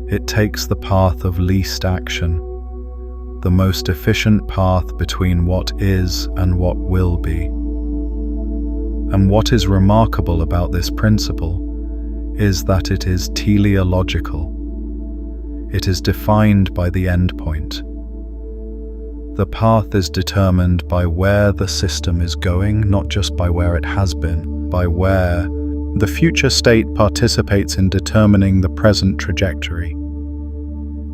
It takes the path of least action, the most efficient path between what is and what will be. And what is remarkable about this principle is that it is teleological. It is defined by the endpoint. The path is determined by where the system is going, not just by where it has been, by where the future state participates in determining the present trajectory.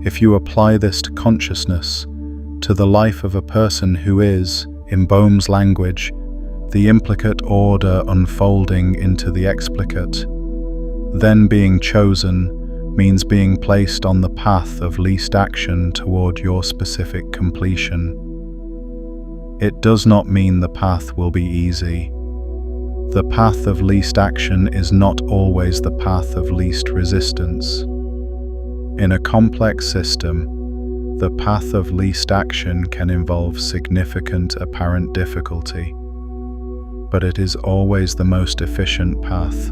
If you apply this to consciousness, to the life of a person who is, in Bohm's language, the implicate order unfolding into the explicate, then being chosen means being placed on the path of least action toward your specific completion. It does not mean the path will be easy. The path of least action is not always the path of least resistance. In a complex system, the path of least action can involve significant apparent difficulty, but it is always the most efficient path.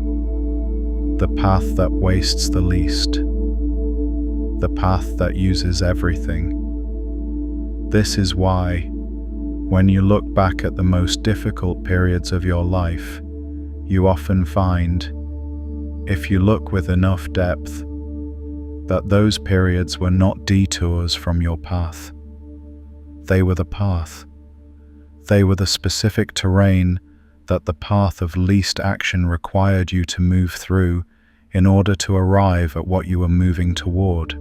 The path that wastes the least. The path that uses everything. This is why, when you look back at the most difficult periods of your life, you often find, if you look with enough depth, that those periods were not detours from your path. They were the path. They were the specific terrain that the path of least action required you to move through in order to arrive at what you were moving toward.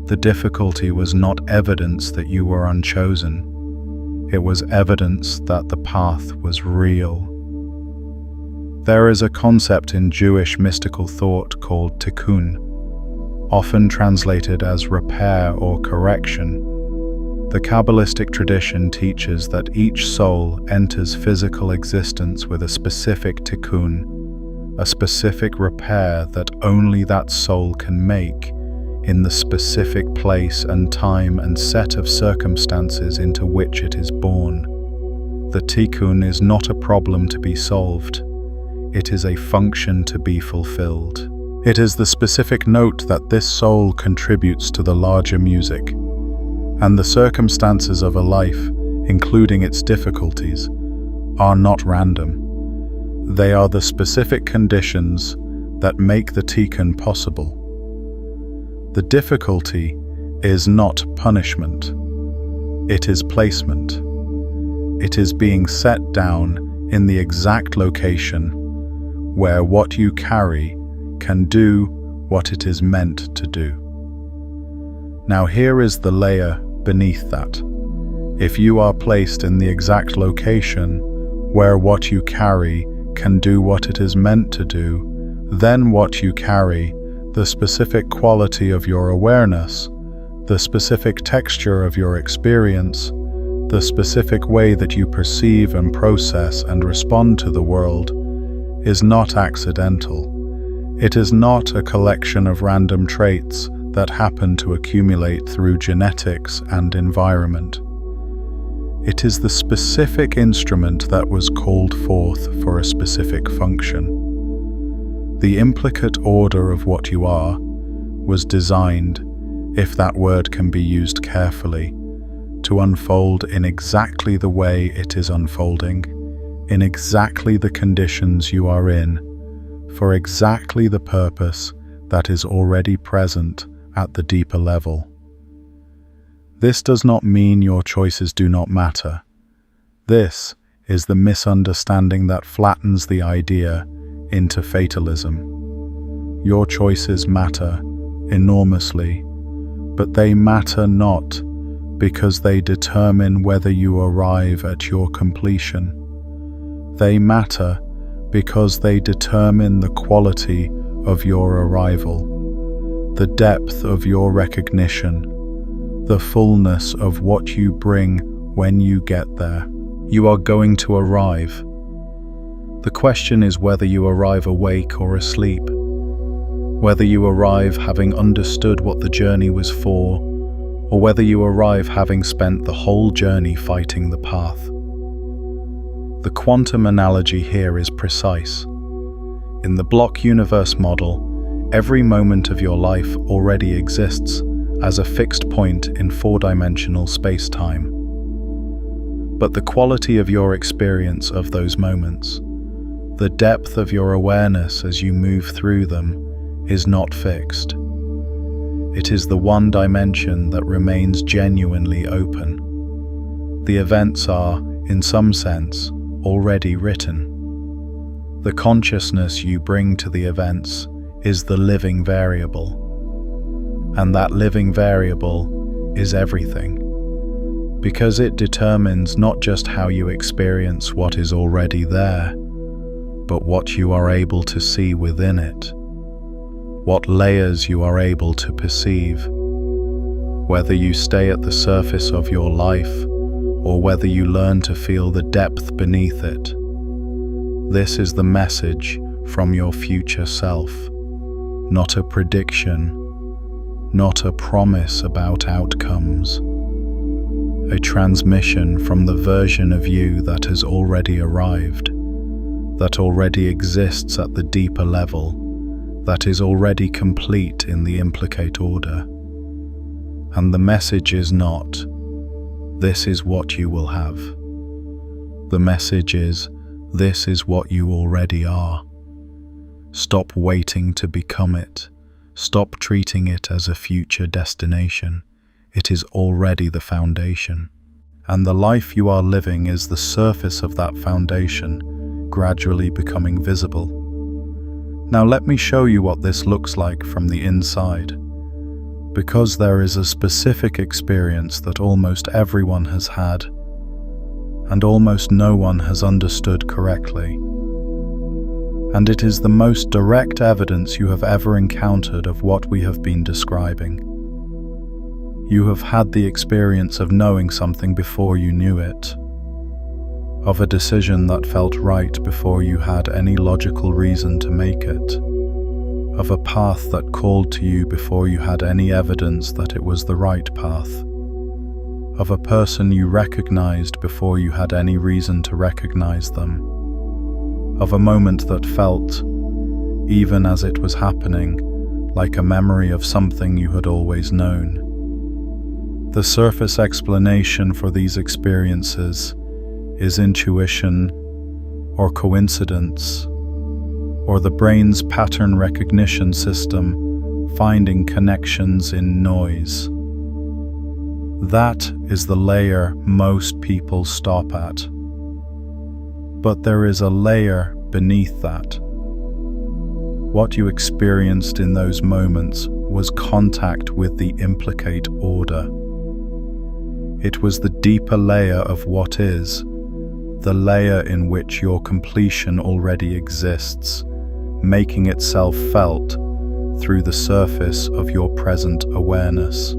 The difficulty was not evidence that you were unchosen. It was evidence that the path was real. There is a concept in Jewish mystical thought called tikkun, often translated as repair or correction. The Kabbalistic tradition teaches that each soul enters physical existence with a specific tikkun, a specific repair that only that soul can make in the specific place and time and set of circumstances into which it is born. The tikkun is not a problem to be solved. It is a function to be fulfilled. It is the specific note that this soul contributes to the larger music, and the circumstances of a life, including its difficulties, are not random. They are the specific conditions that make the tikkun possible. The difficulty is not punishment. It is placement. It is being set down in the exact location where what you carry can do what it is meant to do. Now here is the layer beneath that. If you are placed in the exact location where what you carry can do what it is meant to do, then what you carry, the specific quality of your awareness, the specific texture of your experience, the specific way that you perceive and process and respond to the world, is not accidental. It is not a collection of random traits that happen to accumulate through genetics and environment. It is the specific instrument that was called forth for a specific function. The implicate order of what you are was designed, if that word can be used carefully, to unfold in exactly the way it is unfolding, in exactly the conditions you are in, for exactly the purpose that is already present at the deeper level. This does not mean your choices do not matter. This is the misunderstanding that flattens the idea into fatalism. Your choices matter enormously, but they matter not because they determine whether you arrive at your completion. They matter because they determine the quality of your arrival, the depth of your recognition, the fullness of what you bring when you get there. You are going to arrive. The question is whether you arrive awake or asleep, whether you arrive having understood what the journey was for, or whether you arrive having spent the whole journey fighting the path. The quantum analogy here is precise. In the block universe model, every moment of your life already exists as a fixed point in four-dimensional space-time. But the quality of your experience of those moments, the depth of your awareness as you move through them, is not fixed. It is the one dimension that remains genuinely open. The events are, in some sense, already written. The consciousness you bring to the events is the living variable. And that living variable is everything, because it determines not just how you experience what is already there, but what you are able to see within it, what layers you are able to perceive, whether you stay at the surface of your life or whether you learn to feel the depth beneath it. This is the message from your future self, not a prediction, not a promise about outcomes, a transmission from the version of you that has already arrived, that already exists at the deeper level, that is already complete in the implicate order. And the message is not, this is what you will have. The message is, this is what you already are. Stop waiting to become it. Stop treating it as a future destination. It is already the foundation. And the life you are living is the surface of that foundation, gradually becoming visible. Now let me show you what this looks like from the inside, because there is a specific experience that almost everyone has had, and almost no one has understood correctly. And it is the most direct evidence you have ever encountered of what we have been describing. You have had the experience of knowing something before you knew it, of a decision that felt right before you had any logical reason to make it, of a path that called to you before you had any evidence that it was the right path, of a person you recognized before you had any reason to recognize them, of a moment that felt, even as it was happening, like a memory of something you had always known. The surface explanation for these experiences is intuition or coincidence, or the brain's pattern recognition system finding connections in noise. That is the layer most people stop at. But there is a layer beneath that. What you experienced in those moments was contact with the implicate order. It was the deeper layer of what is, the layer in which your completion already exists, making itself felt through the surface of your present awareness.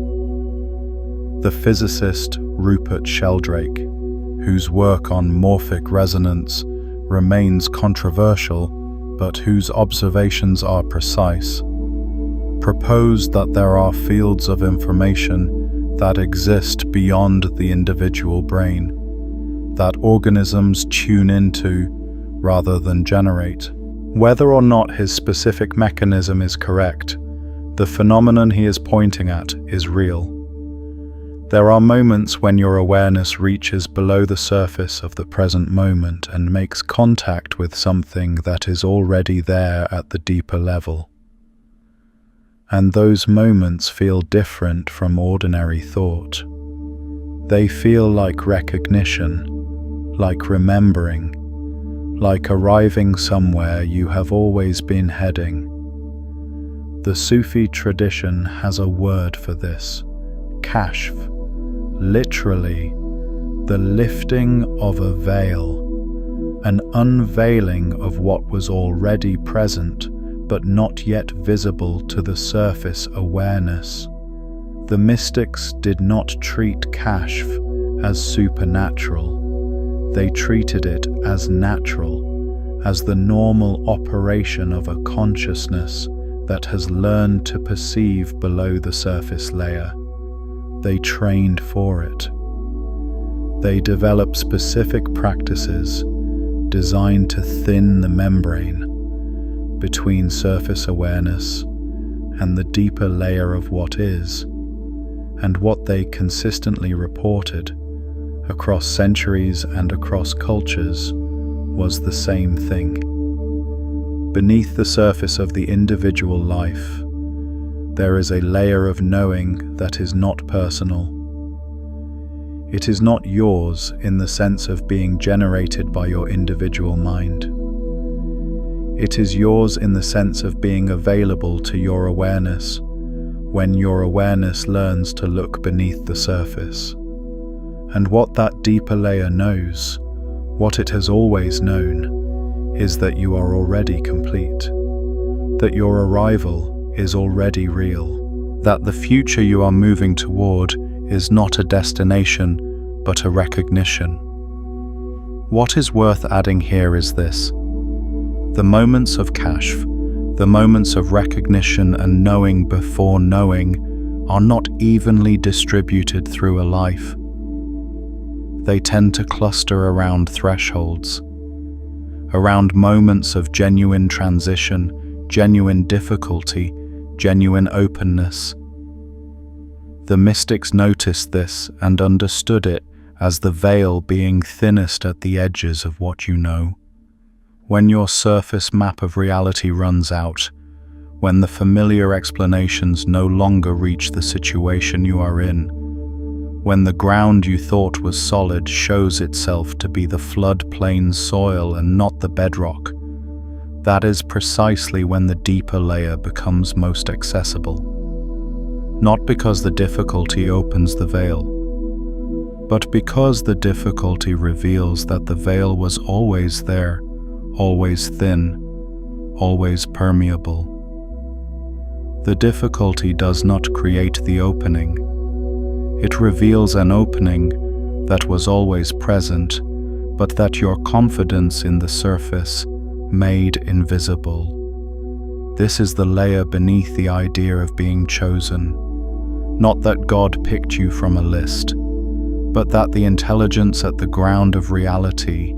The physicist Rupert Sheldrake, whose work on morphic resonance remains controversial but whose observations are precise, proposed that there are fields of information that exist beyond the individual brain, that organisms tune into rather than generate. Whether or not his specific mechanism is correct, the phenomenon he is pointing at is real. There are moments when your awareness reaches below the surface of the present moment and makes contact with something that is already there at the deeper level. And those moments feel different from ordinary thought. They feel like recognition, like remembering, like arriving somewhere you have always been heading. The Sufi tradition has a word for this, kashf, literally the lifting of a veil, an unveiling of what was already present but not yet visible to the surface awareness. The mystics did not treat kashf as supernatural. They treated it as natural, as the normal operation of a consciousness that has learned to perceive below the surface layer. They trained for it. They developed specific practices designed to thin the membrane between surface awareness and the deeper layer of what is, and what they consistently reported across centuries and across cultures was the same thing. Beneath the surface of the individual life, there is a layer of knowing that is not personal. It is not yours in the sense of being generated by your individual mind. It is yours in the sense of being available to your awareness when your awareness learns to look beneath the surface. And what that deeper layer knows, what it has always known, is that you are already complete, that your arrival is already real, that the future you are moving toward is not a destination, but a recognition. What is worth adding here is this: the moments of kashf, the moments of recognition and knowing before knowing, are not evenly distributed through a life. They tend to cluster around thresholds, around moments of genuine transition, genuine difficulty, genuine openness. The mystics noticed this and understood it as the veil being thinnest at the edges of what you know. When your surface map of reality runs out, when the familiar explanations no longer reach the situation you are in, when the ground you thought was solid shows itself to be the floodplain soil and not the bedrock, that is precisely when the deeper layer becomes most accessible. Not because the difficulty opens the veil, but because the difficulty reveals that the veil was always there, always thin, always permeable. The difficulty does not create the opening. It reveals an opening that was always present, but that your confidence in the surface made invisible. This is the layer beneath the idea of being chosen. Not that God picked you from a list, but that the intelligence at the ground of reality,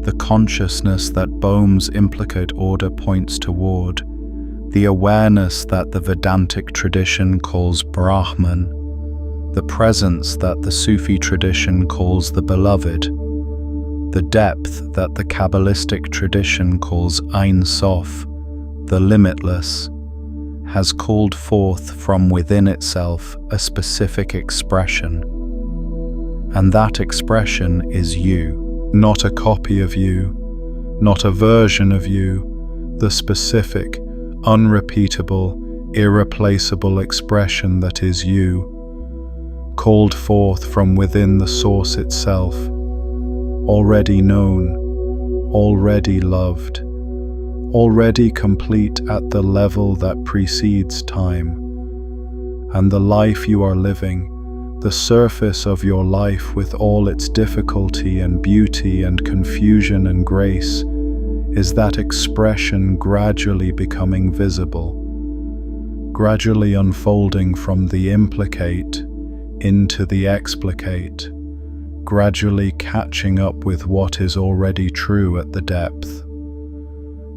the consciousness that Bohm's implicate order points toward, the awareness that the Vedantic tradition calls Brahman, the presence that the Sufi tradition calls the beloved, the depth that the Kabbalistic tradition calls Ein Sof, the limitless, has called forth from within itself a specific expression. And that expression is you, not a copy of you, not a version of you, the specific, unrepeatable, irreplaceable expression that is you, called forth from within the source itself, already known, already loved, already complete at the level that precedes time. And the life you are living, the surface of your life with all its difficulty and beauty and confusion and grace, is that expression gradually becoming visible, gradually unfolding from the implicate into the explicate, gradually catching up with what is already true at the depth.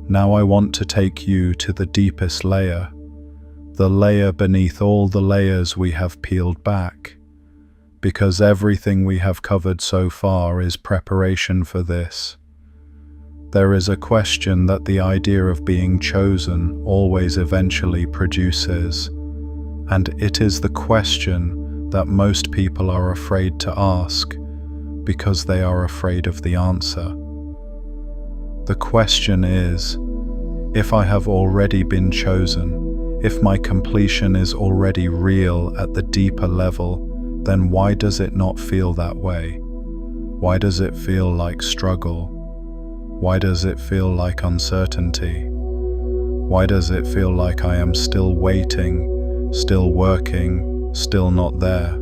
Now I want to take you to the deepest layer, the layer beneath all the layers we have peeled back, because everything we have covered so far is preparation for this. There is a question that the idea of being chosen always eventually produces, and it is the question that most people are afraid to ask because they are afraid of the answer. The question is, if I have already been chosen, if my completion is already real at the deeper level, then why does it not feel that way? Why does it feel like struggle? Why does it feel like uncertainty? Why does it feel like I am still waiting, still working, still not there?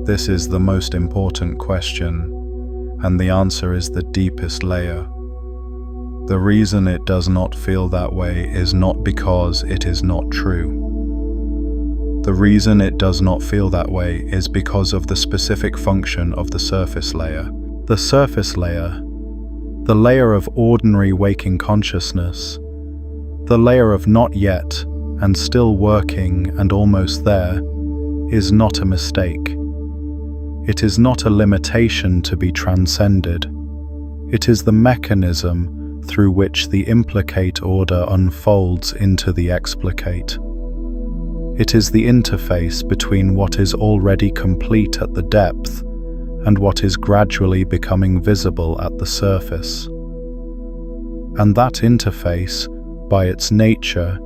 This is the most important question, and the answer is the deepest layer. The reason it does not feel that way is not because it is not true. The reason it does not feel that way is because of the specific function of the surface layer. The surface layer, the layer of ordinary waking consciousness, the layer of not yet and still working and almost there, is not a mistake. It is not a limitation to be transcended. It is the mechanism through which the implicate order unfolds into the explicate. It is the interface between what is already complete at the depth and what is gradually becoming visible at the surface. And that interface, by its nature,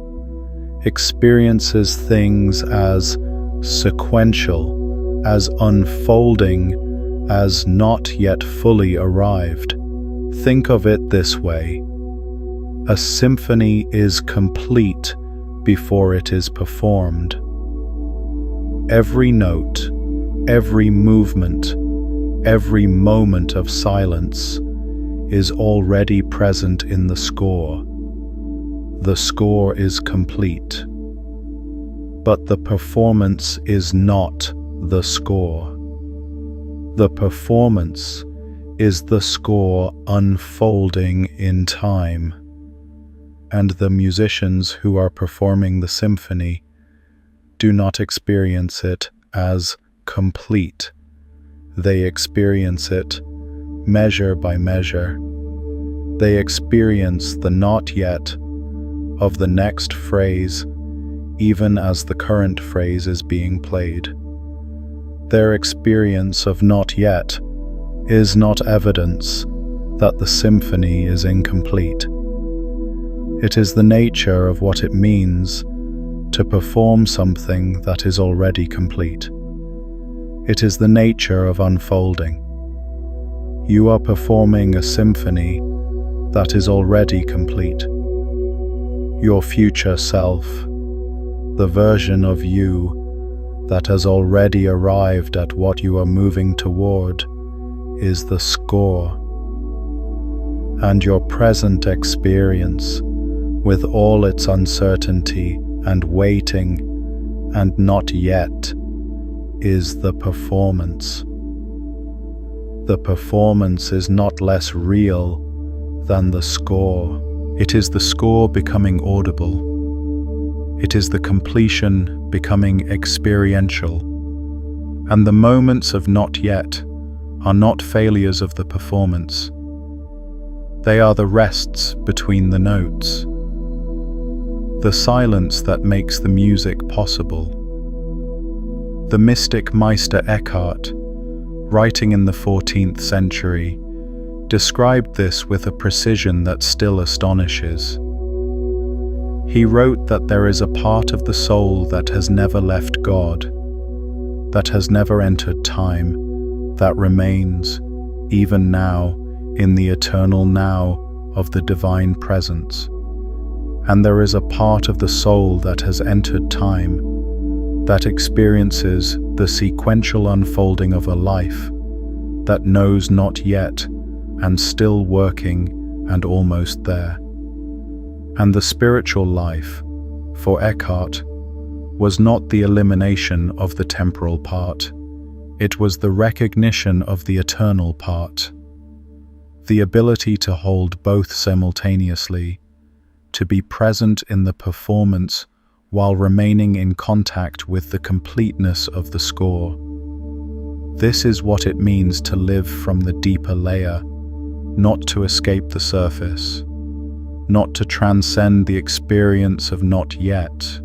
experiences things as sequential, as unfolding, as not yet fully arrived. Think of it this way: a symphony is complete before it is performed. Every note, every movement, every moment of silence is already present in the score. The score is complete. But the performance is not the score. The performance is the score unfolding in time. And the musicians who are performing the symphony do not experience it as complete. They experience it measure by measure. They experience the not yet of the next phrase even as the current phrase is being played. Their experience of not yet is not evidence that the symphony is incomplete. It is the nature of what it means to perform something that is already complete. It is the nature of unfolding. You are performing a symphony that is already complete. Your future self, the version of you that has already arrived at what you are moving toward, is the score. And your present experience, with all its uncertainty and waiting and not yet, is the performance. The performance is not less real than the score. It is the score becoming audible. It is the completion becoming experiential. And the moments of not yet are not failures of the performance. They are the rests between the notes, the silence that makes the music possible. The mystic Meister Eckhart, writing in the 14th century, described this with a precision that still astonishes. He wrote that there is a part of the soul that has never left God, that has never entered time, that remains, even now, in the eternal now of the divine presence. And there is a part of the soul that has entered time, that experiences the sequential unfolding of a life, that knows not yet, and still working and almost there. And the spiritual life, for Eckhart, was not the elimination of the temporal part, it was the recognition of the eternal part. The ability to hold both simultaneously, to be present in the performance while remaining in contact with the completeness of the score. This is what it means to live from the deeper layer, not to escape the surface, not to transcend the experience of not yet,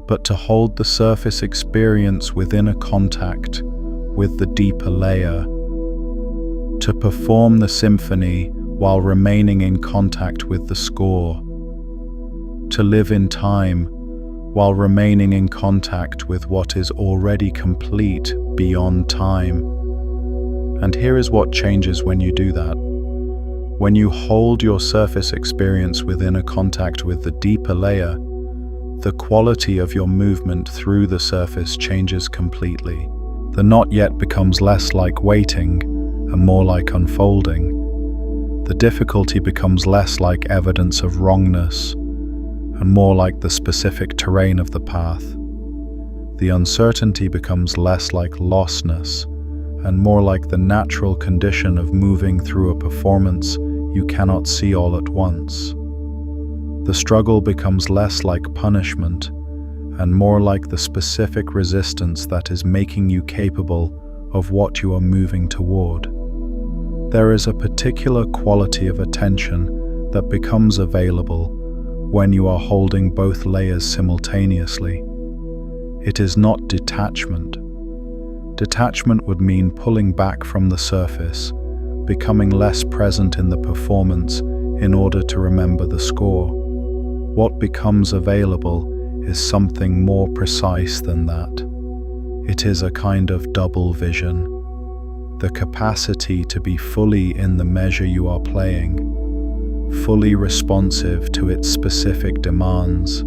but to hold the surface experience within a contact with the deeper layer, to perform the symphony while remaining in contact with the score, to live in time while remaining in contact with what is already complete beyond time. And here is what changes when you do that. When you hold your surface experience within a contact with the deeper layer, the quality of your movement through the surface changes completely. The not yet becomes less like waiting and more like unfolding. The difficulty becomes less like evidence of wrongness and more like the specific terrain of the path. The uncertainty becomes less like lostness and more like the natural condition of moving through a performance you cannot see all at once. The struggle becomes less like punishment and more like the specific resistance that is making you capable of what you are moving toward. There is a particular quality of attention that becomes available when you are holding both layers simultaneously. It is not detachment. Detachment would mean pulling back from the surface, becoming less present in the performance in order to remember the score. What becomes available is something more precise than that. It is a kind of double vision, the capacity to be fully in the measure you are playing, fully responsive to its specific demands,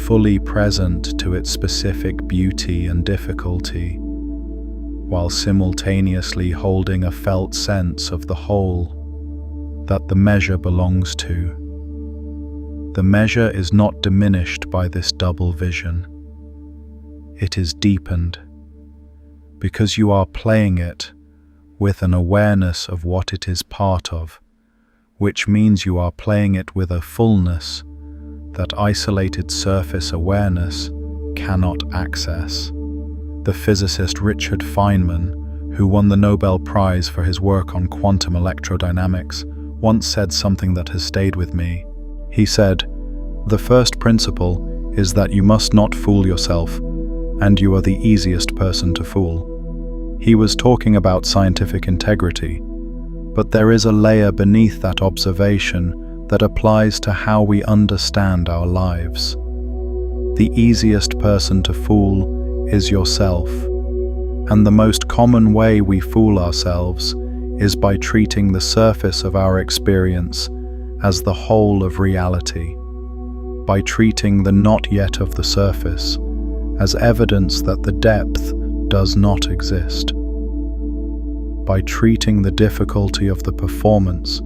fully present to its specific beauty and difficulty, while simultaneously holding a felt sense of the whole that the measure belongs to. The measure is not diminished by this double vision. It is deepened, because you are playing it with an awareness of what it is part of, which means you are playing it with a fullness that isolated surface awareness cannot access. The physicist Richard Feynman, who won the Nobel Prize for his work on quantum electrodynamics, once said something that has stayed with me. He said, "The first principle is that you must not fool yourself, and you are the easiest person to fool." He was talking about scientific integrity, but there is a layer beneath that observation that applies to how we understand our lives. The easiest person to fool is yourself, and the most common way we fool ourselves is by treating the surface of our experience as the whole of reality, by treating the not yet of the surface as evidence that the depth does not exist, by treating the difficulty of the performance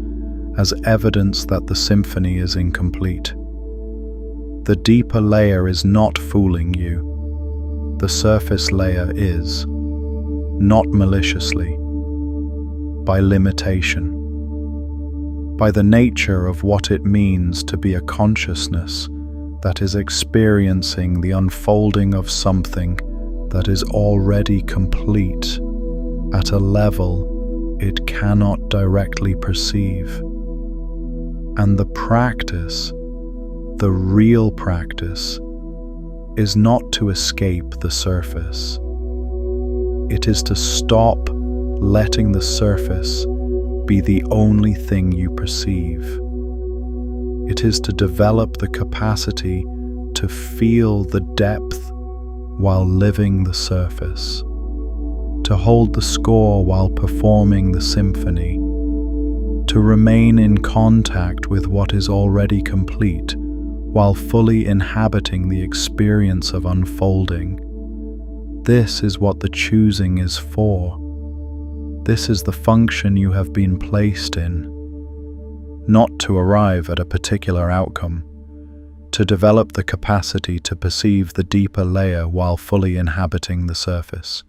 as evidence that the symphony is incomplete. The deeper layer is not fooling you. The surface layer is, not maliciously, by limitation, by the nature of what it means to be a consciousness that is experiencing the unfolding of something that is already complete at a level it cannot directly perceive. And the practice, the real practice, is not to escape the surface. It is to stop letting the surface be the only thing you perceive. It is to develop the capacity to feel the depth while living the surface, to hold the score while performing the symphony, to remain in contact with what is already complete while fully inhabiting the experience of unfolding. This is what the choosing is for. This is the function you have been placed in, not to arrive at a particular outcome, to develop the capacity to perceive the deeper layer while fully inhabiting the surface,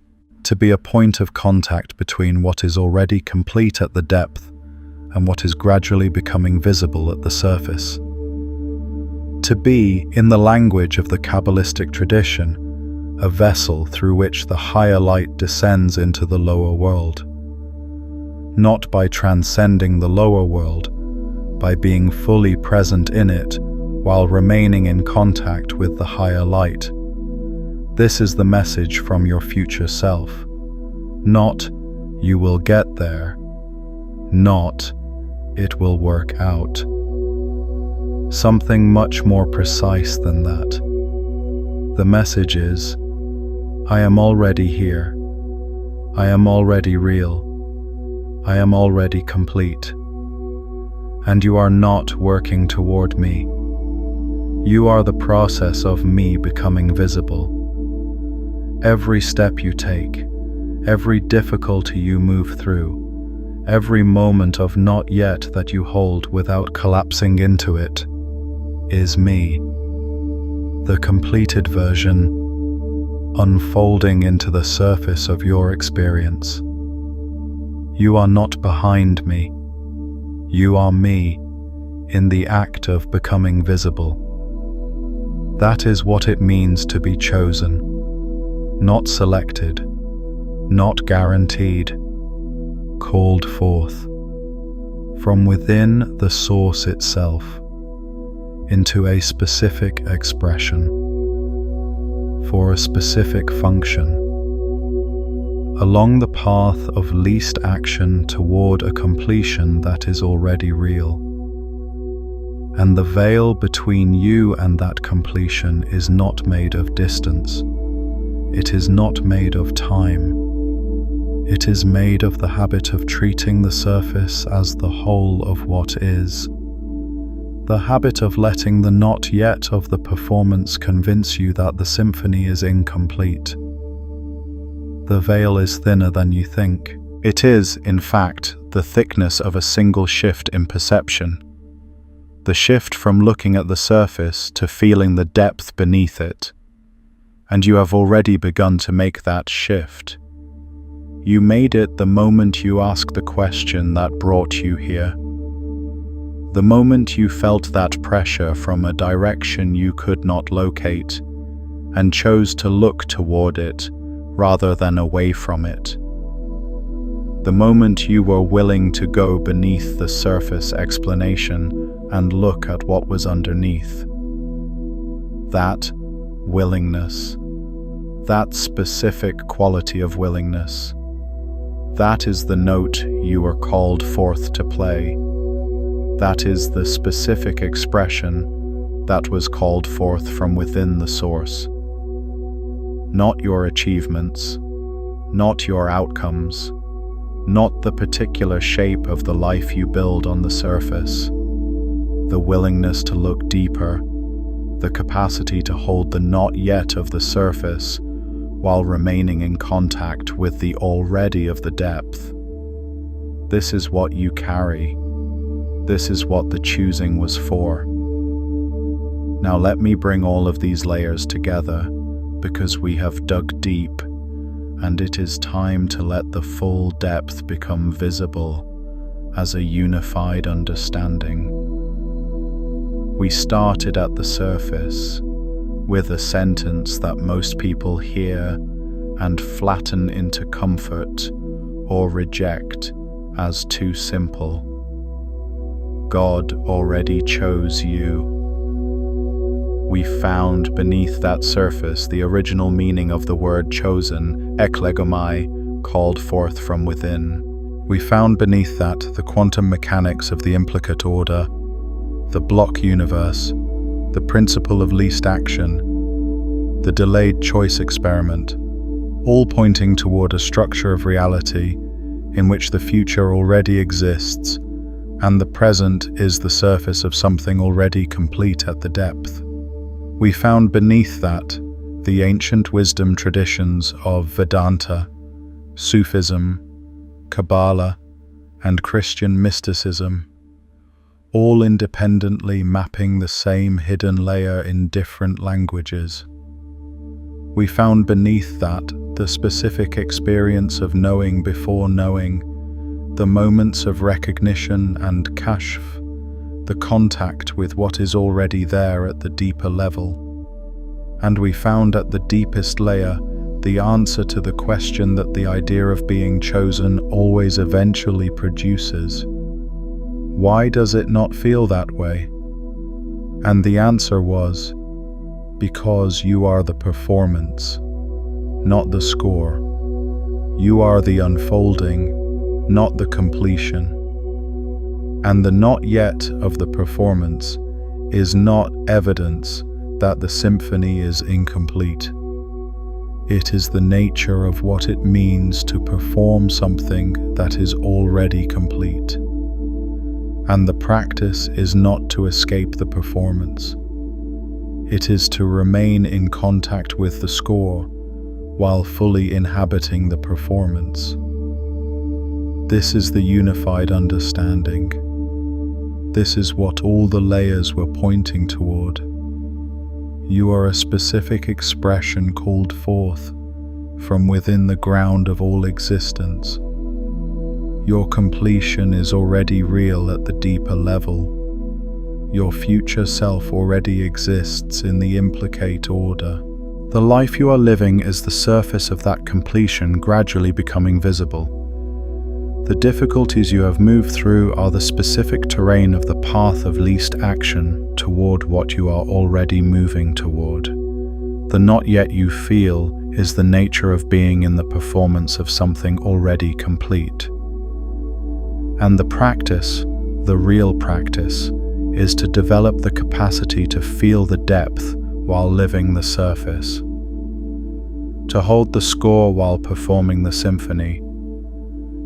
to be a point of contact between what is already complete at the depth and what is gradually becoming visible at the surface. To be, in the language of the Kabbalistic tradition, a vessel through which the higher light descends into the lower world. Not by transcending the lower world, by being fully present in it while remaining in contact with the higher light. This is the message from your future self. Not, you will get there. Not, it will work out. Something much more precise than that. The message is, I am already here. I am already real. I am already complete. And you are not working toward me. You are the process of me becoming visible. Every step you take, every difficulty you move through, every moment of not yet that you hold without collapsing into it, is me, the completed version, unfolding into the surface of your experience. You are not behind me. You are me, in the act of becoming visible. That is what it means to be chosen, not selected, not guaranteed, called forth, from within the source itself, into a specific expression, for a specific function, along the path of least action toward a completion that is already real. And the veil between you and that completion is not made of distance. It is not made of time. It is made of the habit of treating the surface as the whole of what is. The habit of letting the not yet of the performance convince you that the symphony is incomplete. The veil is thinner than you think. It is, in fact, the thickness of a single shift in perception. The shift from looking at the surface to feeling the depth beneath it. And you have already begun to make that shift. You made it the moment you asked the question that brought you here. The moment you felt that pressure from a direction you could not locate, and chose to look toward it rather than away from it. The moment you were willing to go beneath the surface explanation and look at what was underneath. That willingness, that specific quality of willingness, that is the note you were called forth to play. That is the specific expression that was called forth from within the source. Not your achievements, not your outcomes, not the particular shape of the life you build on the surface. The willingness to look deeper, the capacity to hold the not yet of the surface while remaining in contact with the already of the depth. This is what you carry. This is what the choosing was for. Now let me bring all of these layers together, because we have dug deep, and it is time to let the full depth become visible as a unified understanding. We started at the surface, with a sentence that most people hear and flatten into comfort or reject as too simple. God already chose you. We found beneath that surface the original meaning of the word chosen, eklegomai, called forth from within. We found beneath that the quantum mechanics of the implicate order, the block universe, the principle of least action, the delayed choice experiment, all pointing toward a structure of reality in which the future already exists and the present is the surface of something already complete at the depth. We found beneath that the ancient wisdom traditions of Vedanta, Sufism, Kabbalah, and Christian mysticism, all independently mapping the same hidden layer in different languages. We found beneath that the specific experience of knowing before knowing, the moments of recognition and kashf, the contact with what is already there at the deeper level. And we found at the deepest layer the answer to the question that the idea of being chosen always eventually produces. Why does it not feel that way? And the answer was, because you are the performance, not the score. You are the unfolding, not the completion. And the not yet of the performance is not evidence that the symphony is incomplete. It is the nature of what it means to perform something that is already complete. And the practice is not to escape the performance. It is to remain in contact with the score while fully inhabiting the performance. This is the unified understanding. This is what all the layers were pointing toward. You are a specific expression called forth from within the ground of all existence. Your completion is already real at the deeper level. Your future self already exists in the implicate order. The life you are living is the surface of that completion gradually becoming visible. The difficulties you have moved through are the specific terrain of the path of least action toward what you are already moving toward. The not yet you feel is the nature of being in the performance of something already complete. And the practice, the real practice, is to develop the capacity to feel the depth while living the surface. To hold the score while performing the symphony.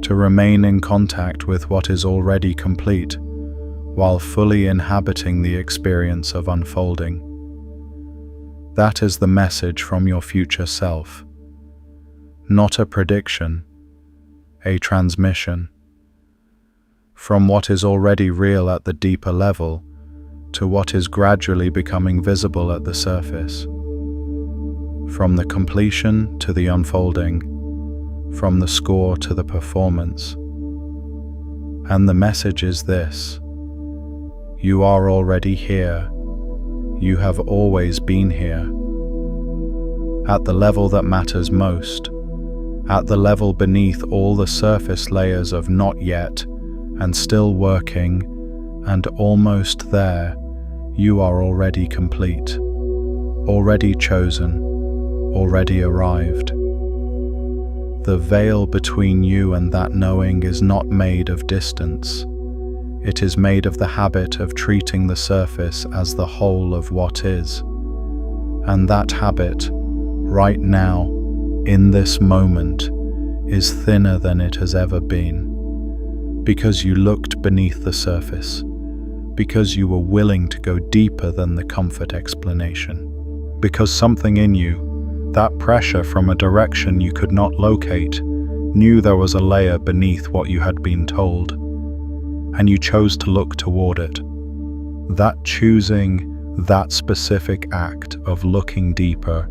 To remain in contact with what is already complete while fully inhabiting the experience of unfolding. That is the message from your future self. Not a prediction, a transmission. From what is already real at the deeper level to what is gradually becoming visible at the surface. From the completion to the unfolding, from the score to the performance. And the message is this: you are already here. You have always been here. At the level that matters most, at the level beneath all the surface layers of not yet, and still working, and almost there, you are already complete, already chosen, already arrived. The veil between you and that knowing is not made of distance. It is made of the habit of treating the surface as the whole of what is. And that habit, right now, in this moment, is thinner than it has ever been. Because you looked beneath the surface, because you were willing to go deeper than the comfort explanation, because something in you, that pressure from a direction you could not locate, knew there was a layer beneath what you had been told, and you chose to look toward it. That choosing, that specific act of looking deeper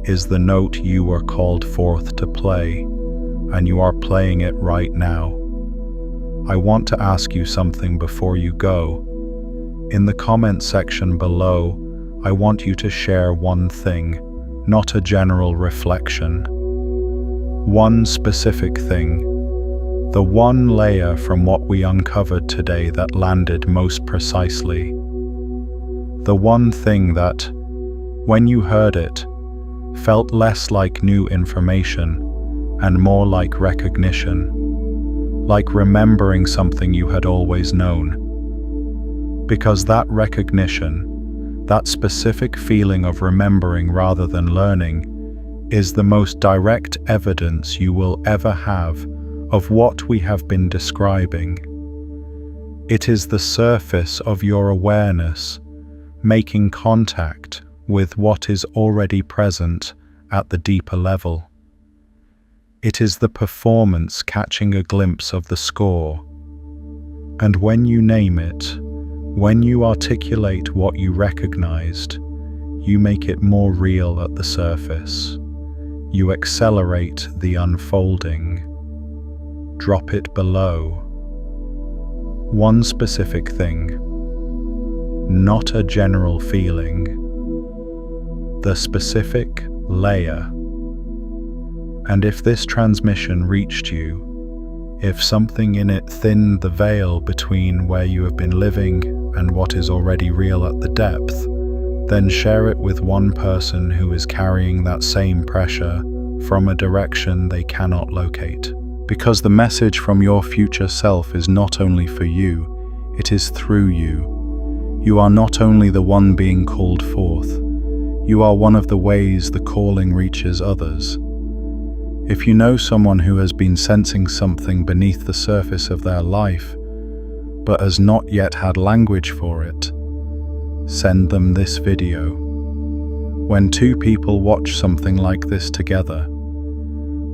is the note you were called forth to play, and you are playing it right now. I want to ask you something before you go. In the comment section below, I want you to share one thing, not a general reflection. One specific thing, the one layer from what we uncovered today that landed most precisely. The one thing that, when you heard it, felt less like new information and more like recognition. Like remembering something you had always known. Because that recognition, that specific feeling of remembering rather than learning, is the most direct evidence you will ever have of what we have been describing. It is the surface of your awareness, making contact with what is already present at the deeper level. It is the performance catching a glimpse of the score. And when you name it, when you articulate what you recognized, you make it more real at the surface. You accelerate the unfolding. Drop it below. One specific thing, not a general feeling. The specific layer. And if this transmission reached you, if something in it thinned the veil between where you have been living and what is already real at the depth, then share it with one person who is carrying that same pressure from a direction they cannot locate. Because the message from your future self is not only for you, it is through you. You are not only the one being called forth, you are one of the ways the calling reaches others. If you know someone who has been sensing something beneath the surface of their life, but has not yet had language for it, send them this video. When two people watch something like this together,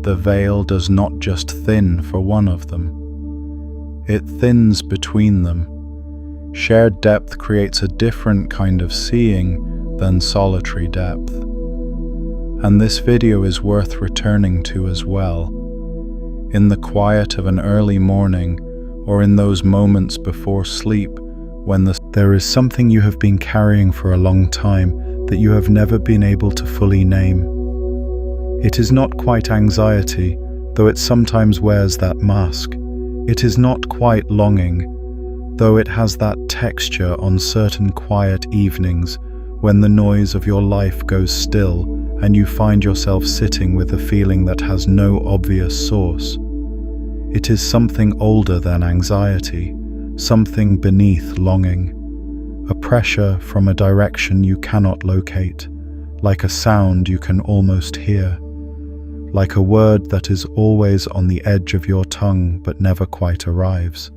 the veil does not just thin for one of them. It thins between them. Shared depth creates a different kind of seeing than solitary depth. And this video is worth returning to as well. In the quiet of an early morning, or in those moments before sleep, when there is something you have been carrying for a long time that you have never been able to fully name. It is not quite anxiety, though it sometimes wears that mask. It is not quite longing, though it has that texture on certain quiet evenings when the noise of your life goes still and you find yourself sitting with a feeling that has no obvious source. It is something older than anxiety, something beneath longing, a pressure from a direction you cannot locate, like a sound you can almost hear, like a word that is always on the edge of your tongue but never quite arrives.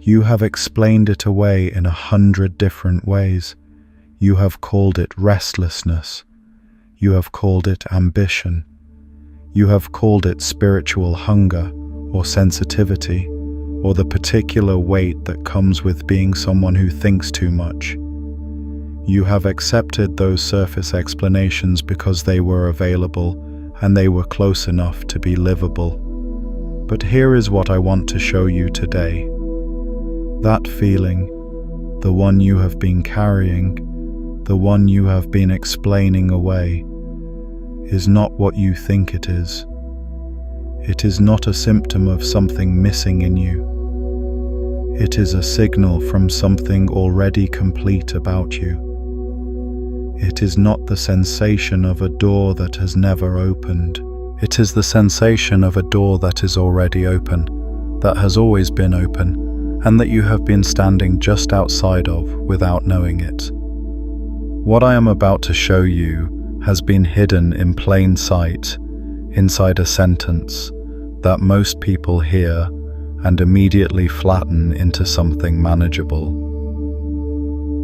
You have explained it away in 100 different ways. You have called it restlessness. You have called it ambition. You have called it spiritual hunger or sensitivity, or the particular weight that comes with being someone who thinks too much. You have accepted those surface explanations because they were available and they were close enough to be livable. But here is what I want to show you today. That feeling, the one you have been carrying, the one you have been explaining away, is not what you think it is. It is not a symptom of something missing in you. It is a signal from something already complete about you. It is not the sensation of a door that has never opened. It is the sensation of a door that is already open, that has always been open, and that you have been standing just outside of without knowing it. What I am about to show you has been hidden in plain sight inside a sentence that most people hear and immediately flatten into something manageable.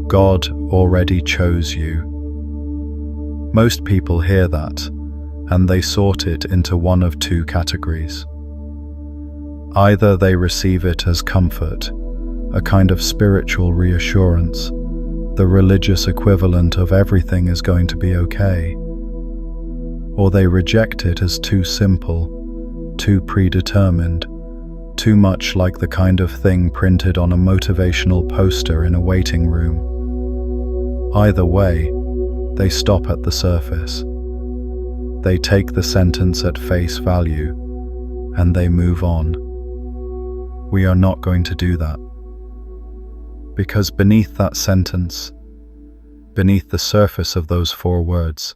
God already chose you. Most people hear that, and they sort it into one of two categories. Either they receive it as comfort, a kind of spiritual reassurance, the religious equivalent of everything is going to be okay, or they reject it as too simple, too predetermined, too much like the kind of thing printed on a motivational poster in a waiting room. Either way, they stop at the surface. They take the sentence at face value, and they move on. We are not going to do that. Because beneath that sentence, beneath the surface of those 4 words,